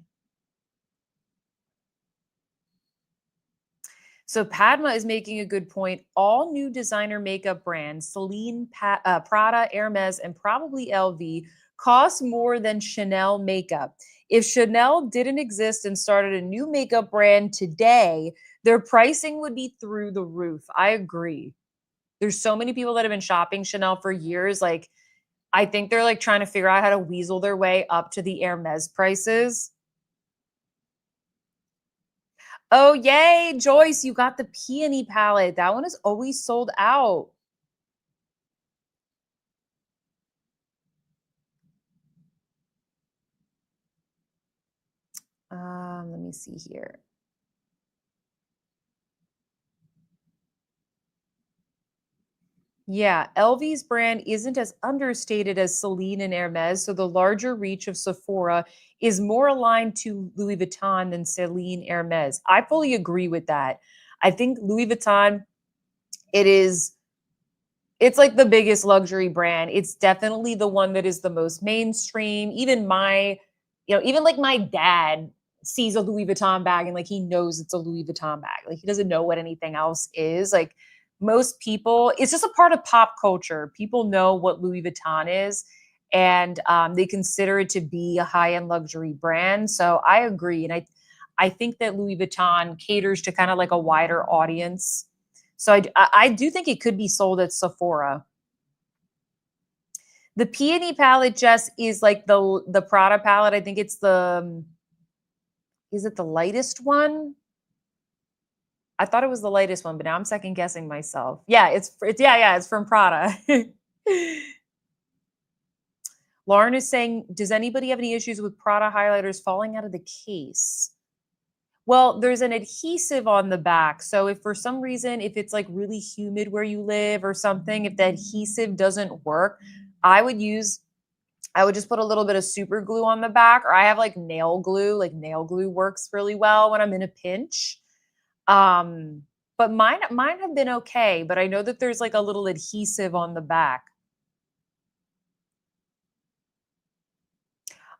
So Padma is making a good point. All new designer makeup brands, Celine, Prada, Hermes, and probably LV, cost more than Chanel makeup. If Chanel didn't exist and started a new makeup brand today, their pricing would be through the roof. I agree. There's so many people that have been shopping Chanel for years. Like, I think they're like trying to figure out how to weasel their way up to the Hermes prices. Oh, yay, Joyce, you got the peony palette. That one is always sold out. Let me see here. Yeah, LV's brand isn't as understated as Celine and Hermes, so the larger reach of Sephora is more aligned to Louis Vuitton than Celine Hermes. I fully agree with that. I think Louis Vuitton, it is it's like the biggest luxury brand. It's definitely the one that is the most mainstream. Even even like my dad sees a Louis Vuitton bag and like he knows it's a Louis Vuitton bag. Like he doesn't know what anything else is. Like most people, it's just a part of pop culture. People know what Louis Vuitton is, and they consider it to be a high-end luxury brand. So I agree, and I think that Louis Vuitton caters to kind of like a wider audience. So I do think it could be sold at Sephora. The Peony palette, Jess, is like the Prada palette. I think it's is it the lightest one? I thought it was the lightest one, but now I'm second guessing myself. Yeah, it's from Prada. Lauren is saying, does anybody have any issues with Prada highlighters falling out of the case? Well, there's an adhesive on the back. So if for some reason, if it's like really humid where you live or something, if the adhesive doesn't work, I would use I would just put a little bit of super glue on the back, or I have like nail glue. Like nail glue works really well when I'm in a pinch. But mine have been okay, but I know that there's like a little adhesive on the back.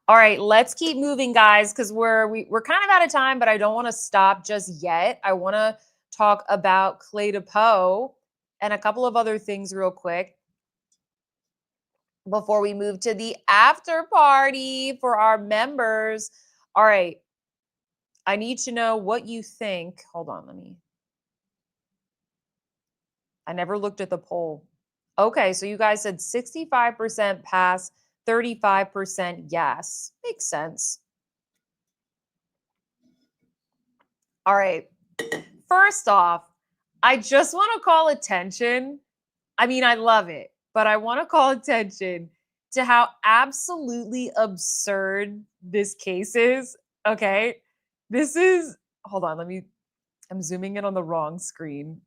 All right, let's keep moving, guys, because we're kind of out of time, but I don't want to stop just yet. I want to talk about Cle de Peau and a couple of other things real quick before we move to the after party for our members. All right, I need to know what you think. Hold on, I never looked at the poll. Okay, so you guys said 65% pass, 35% yes. Makes sense. All right. First off, I just want to call attention. I mean, I love it, but I want to call attention to how absolutely absurd this case is. Okay. This is, hold on, I'm zooming in on the wrong screen.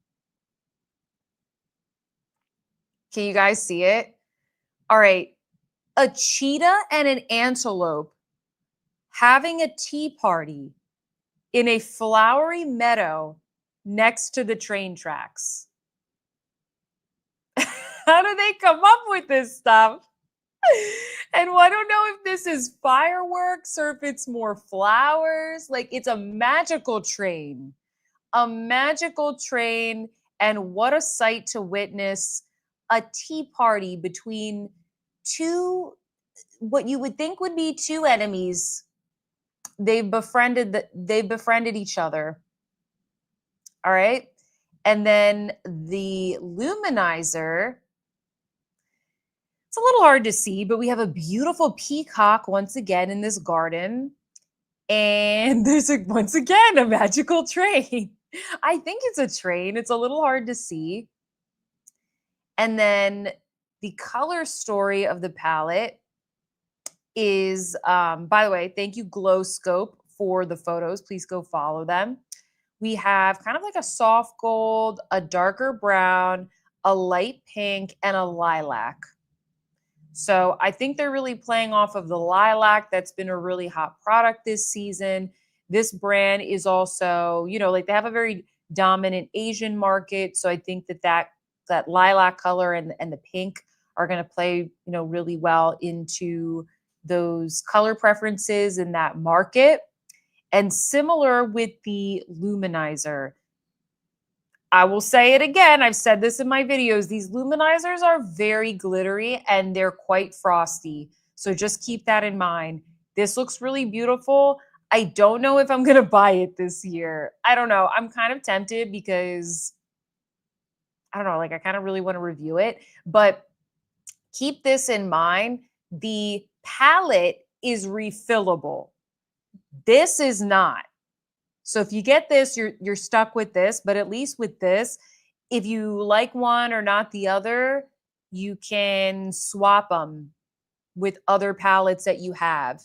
Can you guys see it? All right. A cheetah and an antelope having a tea party in a flowery meadow next to the train tracks. How do they come up with this stuff? And I don't know if this is fireworks or if it's more flowers. Like it's a magical train. A magical train. And what a sight to witness a tea party between two, what you would think would be two enemies. They've befriended each other. All right. And then the luminizer, it's a little hard to see, but we have a beautiful peacock once again in this garden. And there's once again a magical train. I think it's a train. It's a little hard to see. And then the color story of the palette is, by the way, thank you, Glow Scope, for the photos. Please go follow them. We have kind of like a soft gold, a darker brown, a light pink, and a lilac. So I think they're really playing off of the lilac. That's been a really hot product this season. This brand is also, like they have a very dominant Asian market. So I think that lilac color and the pink are going to play, really well into those color preferences in that market. And similar with the luminizer. I will say it again. I've said this in my videos. These luminizers are very glittery and they're quite frosty. So just keep that in mind. This looks really beautiful. I don't know if I'm going to buy it this year. I don't know. I'm kind of tempted because I don't know, like I kind of really want to review it, but keep this in mind. The palette is refillable. This is not. So if you get this, you're stuck with this, but at least with this, if you like one or not the other, you can swap them with other palettes that you have.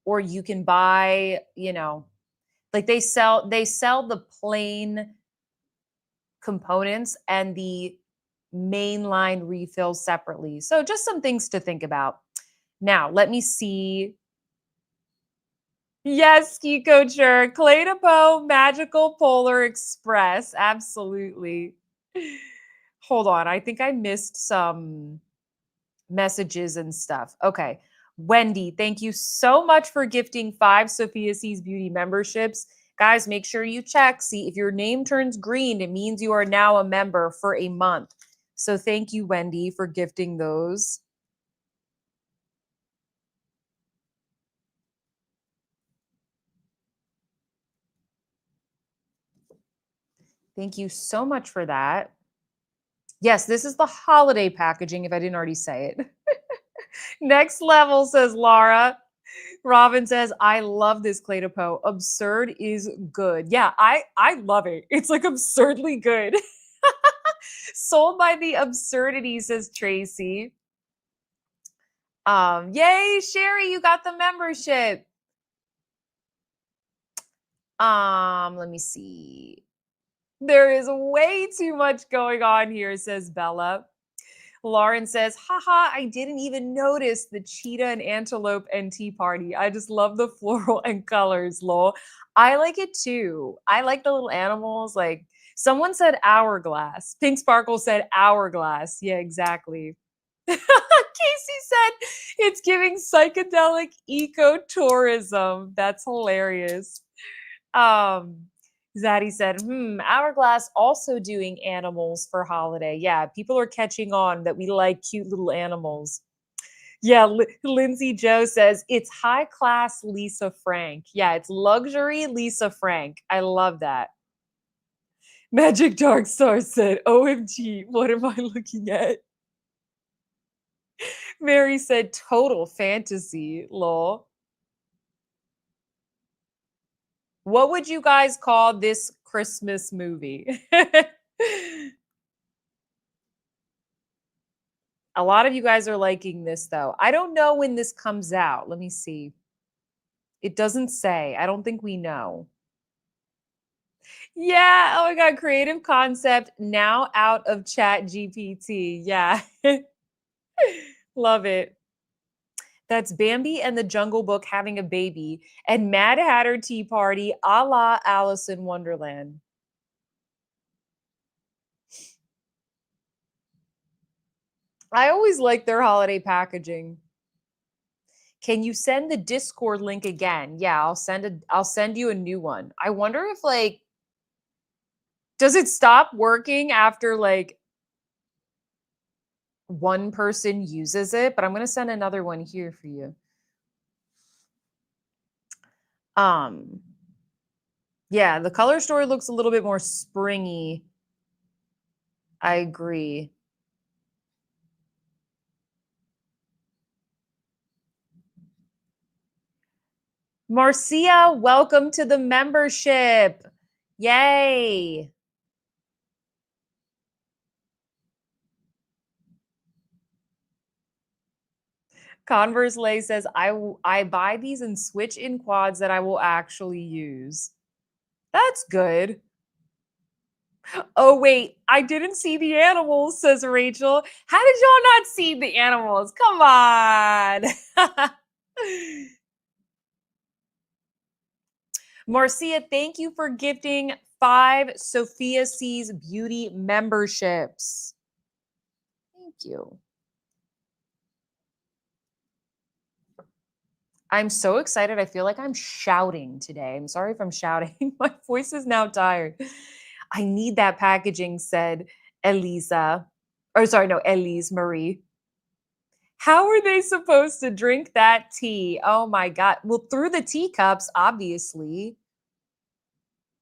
Or you can buy, like they sell the plain components and the mainline refills separately. So just some things to think about. Now, let me see. Yes, ski couture, Cle de Peau, Magical Polar Express. Absolutely. Hold on. I think I missed some messages and stuff. Okay. Wendy, thank you so much for gifting 5 Sophia C's Beauty memberships. Guys, make sure you check. See, if your name turns green, it means you are now a member for a month. So thank you, Wendy, for gifting those. Thank you so much for that. Yes, this is the holiday packaging, if I didn't already say it. Next level, says Laura. Robin says, I love this Cle de Peau. Absurd is good. Yeah, I love it. It's like absurdly good. Sold by the absurdity, says Tracy. Yay, Sherry, you got the membership. Let me see. There is way too much going on here, says Bella. Lauren says, haha, I didn't even notice the cheetah and antelope and tea party. I just love the floral and colors, lol. I like it too. I like the little animals. Like someone said hourglass. Pink Sparkle said hourglass. Yeah, exactly. Casey said it's giving psychedelic ecotourism. That's hilarious. Zaddy said, Hourglass also doing animals for holiday. Yeah, people are catching on that we like cute little animals. Yeah, Lindsay Joe says, it's high class Lisa Frank. Yeah, it's luxury Lisa Frank. I love that. Magic Dark Star said, OMG, what am I looking at? Mary said, total fantasy, lol. What would you guys call this Christmas movie? A lot of you guys are liking this, though. I don't know when this comes out. Let me see. It doesn't say. I don't think we know. Yeah. Oh my God. Creative concept now out of Chat GPT. Yeah. Love it. That's Bambi and the Jungle Book having a baby and Mad Hatter Tea Party a la Alice in Wonderland. I always like their holiday packaging. Can you send the Discord link again? Yeah, I'll send you a new one. I wonder if like does it stop working after like one person uses it? But I'm going to send another one here for you. Yeah, the color story looks a little bit more springy. I agree. Marcia, welcome to the membership. Yay. Converse Lay says, I buy these and switch in quads that I will actually use. That's good. Oh, wait, I didn't see the animals, says Rachel. How did y'all not see the animals? Come on. Marcia, thank you for gifting 5 Sophia C's Beauty memberships. Thank you. I'm so excited. I feel like I'm shouting today. I'm sorry if I'm shouting. My voice is now tired. I need that packaging, said Elisa. Or sorry, no, Elise Marie. How are they supposed to drink that tea? Oh my God. Well, through the teacups, obviously.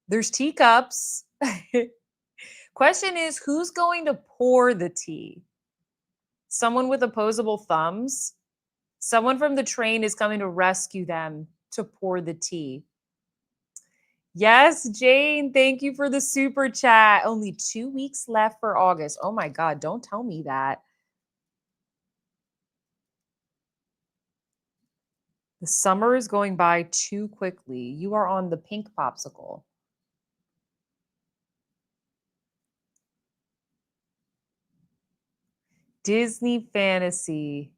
There's teacups. Question is, who's going to pour the tea? Someone with opposable thumbs? Someone from the train is coming to rescue them to pour the tea. Yes, Jane, thank you for the super chat. Only 2 weeks left for August. Oh my God, don't tell me that. The summer is going by too quickly. You are on the pink popsicle. Disney fantasy.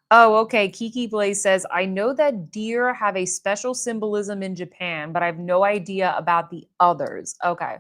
Oh, okay. Kiki Blaze says, I know that deer have a special symbolism in Japan, but I have no idea about the others. Okay.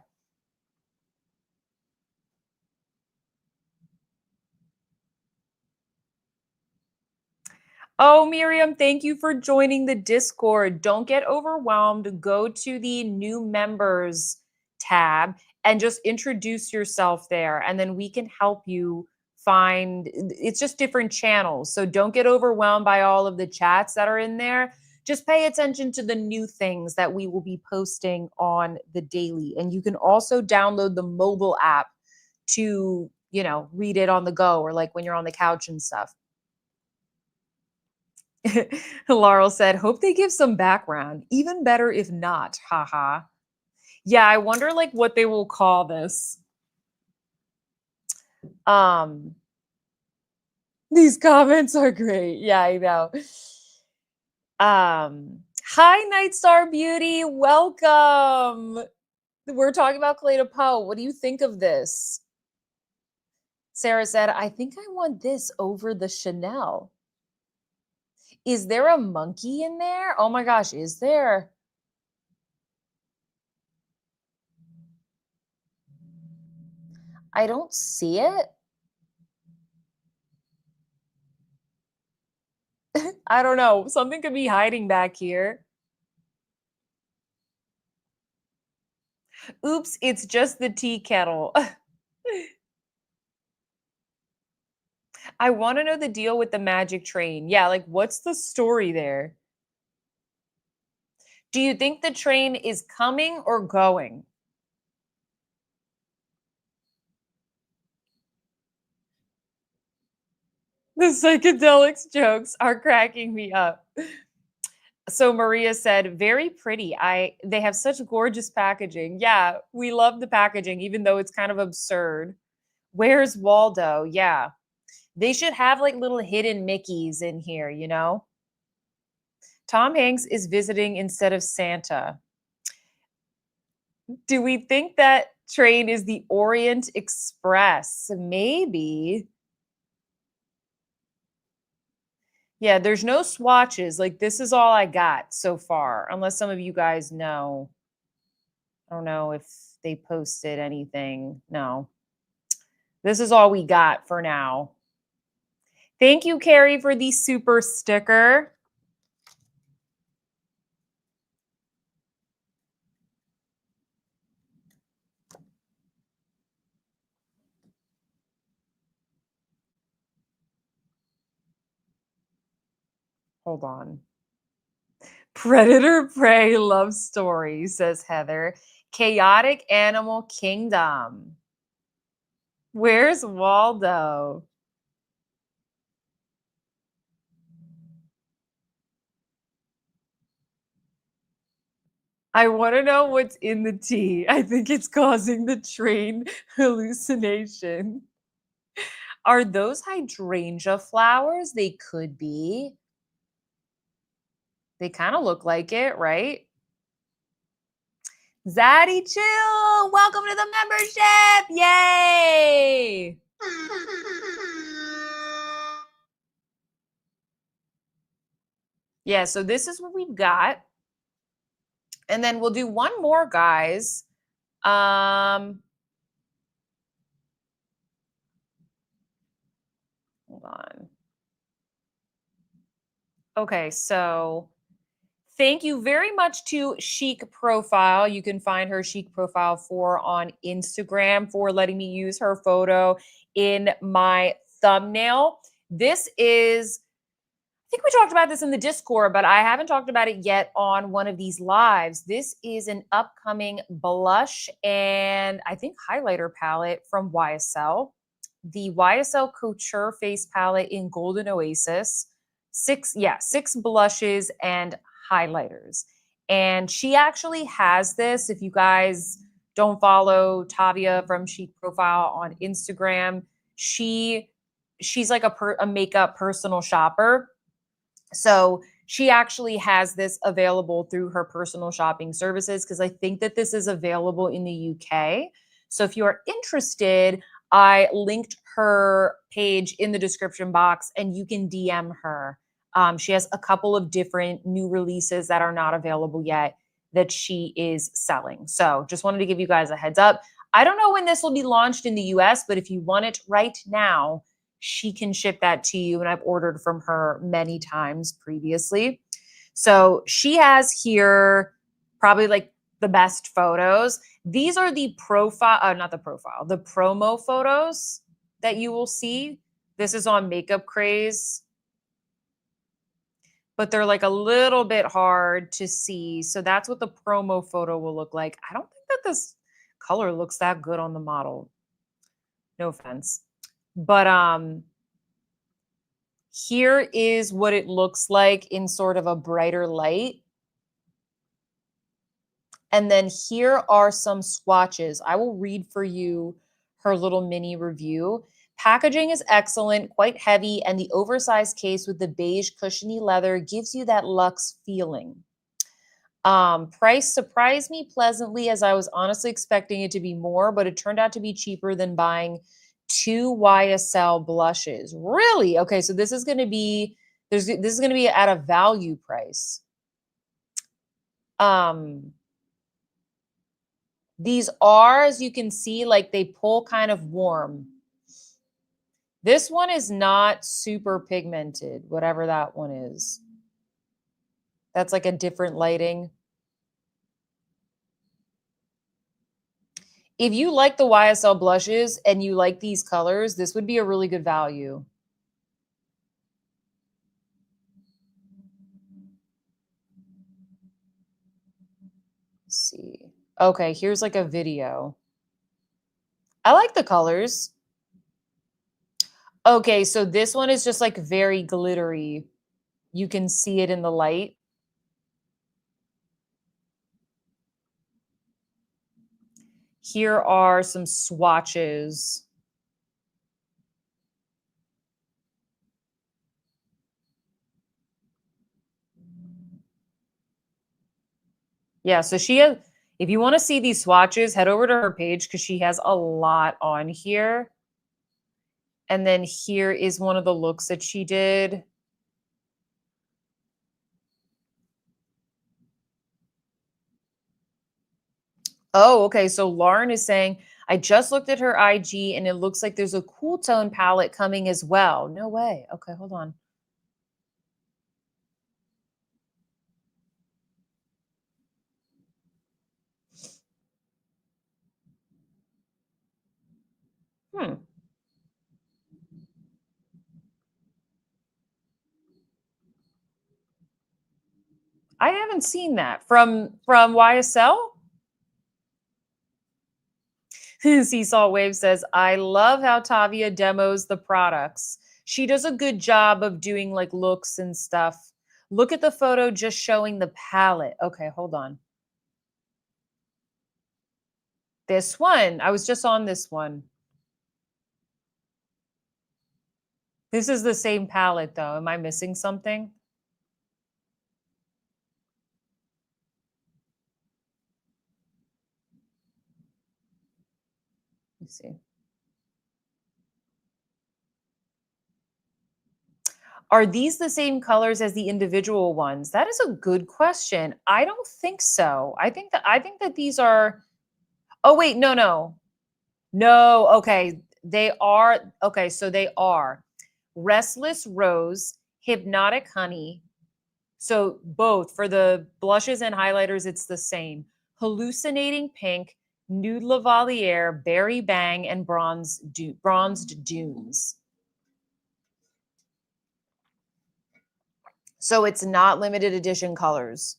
Oh, Miriam, thank you for joining the Discord. Don't get overwhelmed. Go to the new members tab and just introduce yourself there, and then we can help you find it's just different channels. So don't get overwhelmed by all of the chats that are in there. Just pay attention to the new things that we will be posting on the daily. And you can also download the mobile app to, read it on the go or like when you're on the couch and stuff. Laurel said, hope they give some background. Even better if not. Haha. Yeah, I wonder like what they will call this. These comments are great. Yeah, I know. Hi, Nightstar Beauty. Welcome. We're talking about Cle de Peau. What do you think of this? Sarah said, I think I want this over the Chanel. Is there a monkey in there? Oh my gosh, is there? I don't see it. I don't know. Something could be hiding back here. Oops, it's just the tea kettle. I want to know the deal with the magic train. Yeah, like what's the story there? Do you think the train is coming or going? The psychedelics jokes are cracking me up. So Maria said, very pretty. They have such gorgeous packaging. Yeah, we love the packaging, even though it's kind of absurd. Where's Waldo? Yeah. They should have like little hidden Mickeys in here, Tom Hanks is visiting instead of Santa. Do we think that train is the Orient Express? Maybe. Yeah, there's no swatches. Like, this is all I got so far, unless some of you guys know. I don't know if they posted anything. No. This is all we got for now. Thank you, Carrie, for the super sticker. Hold on. Predator prey love story, says Heather. Chaotic animal kingdom. Where's Waldo? I want to know what's in the tea. I think it's causing the train hallucination. Are those hydrangea flowers? They could be. They kind of look like it, right? Zaddy Chill, welcome to the membership. Yay! Yeah, so this is what we've got. And then we'll do one more, guys. Hold on. Okay, so thank you very much to Chic Profile. You can find her Chic Profile 4 on Instagram for letting me use her photo in my thumbnail. This is, I think we talked about this in the Discord, but I haven't talked about it yet on one of these lives. This is an upcoming blush and I think highlighter palette from YSL. The YSL Couture Face Palette in Golden Oasis. Six blushes and highlighters. And she actually has this. If you guys don't follow Tavia from Chic Profile on Instagram, she's like a makeup personal shopper. So she actually has this available through her personal shopping services because I think that this is available in the UK. So if you are interested, I linked her page in the description box and you can DM her. She has a couple of different new releases that are not available yet that she is selling. So just wanted to give you guys a heads up. I don't know when this will be launched in the US, but if you want it right now, she can ship that to you. And I've ordered from her many times previously. So she has here probably like the best photos. These are the profile, not the profile, the promo photos that you will see. This is on Makeup Craze, but they're like a little bit hard to see. So that's what the promo photo will look like. I don't think that this color looks that good on the model. No offense. But here is what it looks like in sort of a brighter light. And then here are some swatches. I will read for you her little mini review. Packaging is excellent, quite heavy, and the oversized case with the beige cushiony leather gives you that luxe feeling. Price surprised me pleasantly as I was honestly expecting it to be more, but it turned out to be cheaper than buying 2 YSL blushes. Really? Okay, so this is going to be this is going to be at a value price. These are, as you can see, like they pull kind of warm. This one is not super pigmented, whatever that one is. That's like a different lighting. If you like the YSL blushes and you like these colors, this would be a really good value. Let's see. Okay, here's like a video. I like the colors. Okay, so this one is just like very glittery. You can see it in the light. Here are some swatches. Yeah, so she has, if you want to see these swatches, head over to her page because she has a lot on here. And then here is one of the looks that she did. Oh, okay. So Lauren is saying, I just looked at her IG and it looks like there's a cool tone palette coming as well. No way. Okay, hold on. I haven't seen that from YSL. Sea Salt Wave says, I love how Tavia demos the products. She does a good job of doing like looks and stuff. Look at the photo just showing the palette. Okay, hold on. This one. I was just on this one. This is the same palette though. Am I missing something? Let's see. Are these the same colors as the individual ones? That is a good question. I don't think so. I think that these are. Oh wait, no. No, okay. They are okay, so they are Restless Rose, Hypnotic Honey. So both for the blushes and highlighters it's the same. Hallucinating Pink, Nude Lavalier, Berry Bang and Bronzed Dunes. So it's not limited edition colors.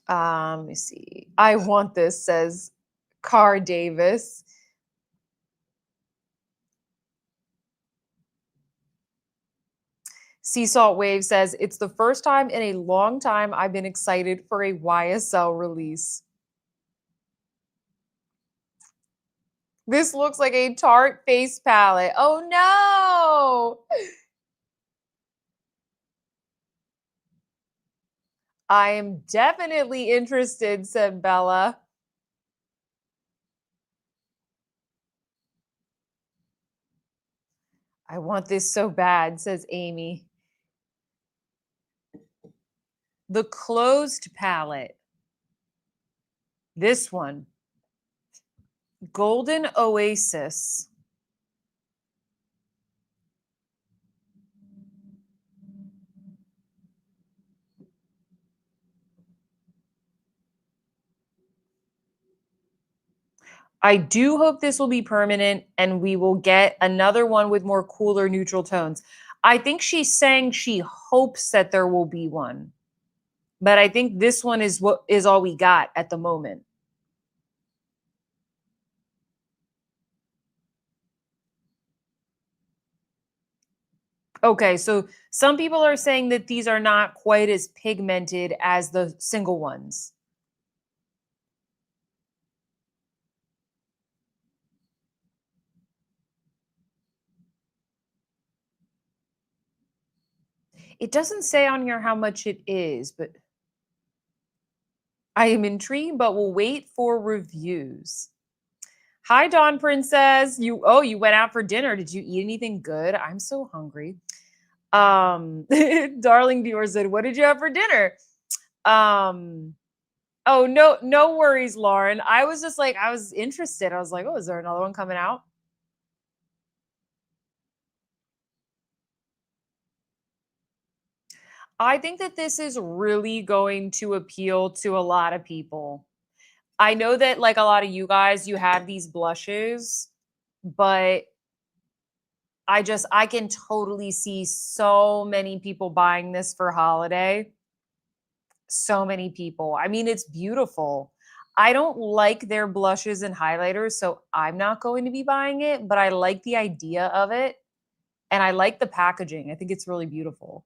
Let me see. I want this, says Car Davis. Sea Salt Wave says, it's the first time in a long time I've been excited for a YSL release. This looks like a Tarte face palette. Oh no! I am definitely interested, said Bella. I want this so bad, says Amy. The closed palette. This one. Golden Oasis. I do hope this will be permanent and we will get another one with more cooler neutral tones. I think she's saying she hopes that there will be one. But I think this one is what is all we got at the moment. Okay, so some people are saying that these are not quite as pigmented as the single ones. It doesn't say on here how much it is, but I am intrigued, but we'll wait for reviews. Hi, Dawn Princess. You went out for dinner. Did you eat anything good? I'm so hungry. Darling Dior said, what did you have for dinner? Oh, no worries, Lauren. I was just like, I was interested. I was like, oh, is there another one coming out? I think that this is really going to appeal to a lot of people. I know that like a lot of you guys, you have these blushes, but I can totally see so many people buying this for holiday. So many people. I mean, it's beautiful. I don't like their blushes and highlighters, so I'm not going to be buying it, but I like the idea of it and I like the packaging. I think it's really beautiful.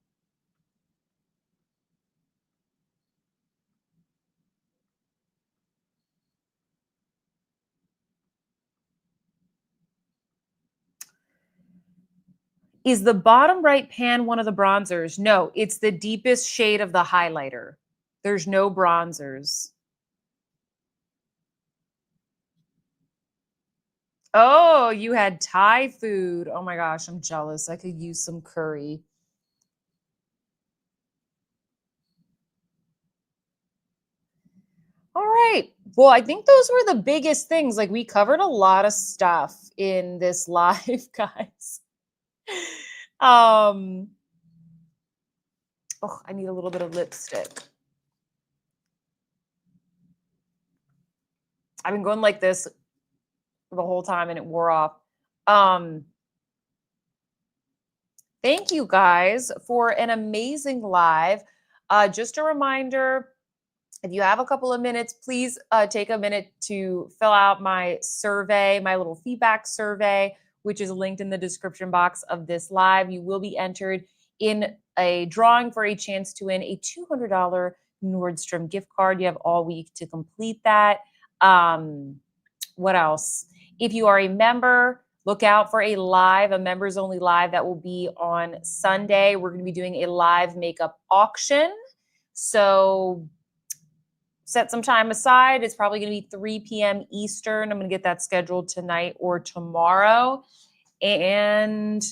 Is the bottom right pan one of the bronzers? No, it's the deepest shade of the highlighter. There's no bronzers. Oh, you had Thai food. Oh my gosh, I'm jealous. I could use some curry. All right. Well, I think those were the biggest things. Like we covered a lot of stuff in this live, guys. Oh, I need a little bit of lipstick. I've been going like this the whole time and it wore off. Thank you guys for an amazing live. Just a reminder, if you have a couple of minutes, please take a minute to fill out my survey, my little feedback survey, which is linked in the description box of this live. You will be entered in a drawing for a chance to win a $200 Nordstrom gift card. You have all week to complete that. What else? If you are a member, look out for a members only live that will be on Sunday. We're going to be doing a live makeup auction. So set some time aside. It's probably going to be 3 p.m. Eastern. I'm going to get that scheduled tonight or tomorrow. And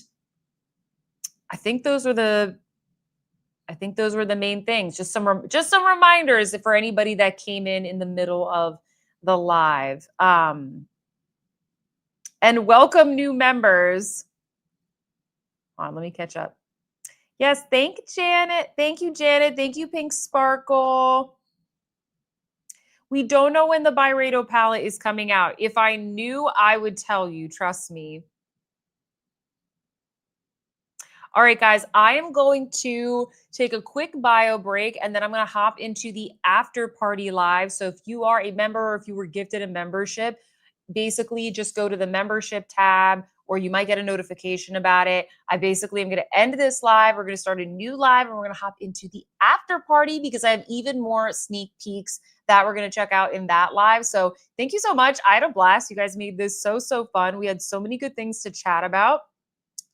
I think those were the main things. Just some reminders for anybody that came in the middle of the live. And welcome new members. Hold on, let me catch up. Yes, thank Janet. Thank you, Janet. Thank you, Pink Sparkle. We don't know when the Byredo palette is coming out. If I knew, I would tell you. Trust me. All right, guys, I am going to take a quick bio break and then I'm going to hop into the after party live. So if you are a member or if you were gifted a membership, basically just go to the membership tab or you might get a notification about it. I basically am going to end this live. We're going to start a new live and we're going to hop into the after after party because I have even more sneak peeks that we're going to check out in that live. So thank you so much. I had a blast. You guys made this so, so fun. We had so many good things to chat about.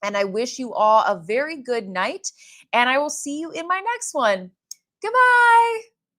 And I wish you all a very good night. And I will see you in my next one. Goodbye.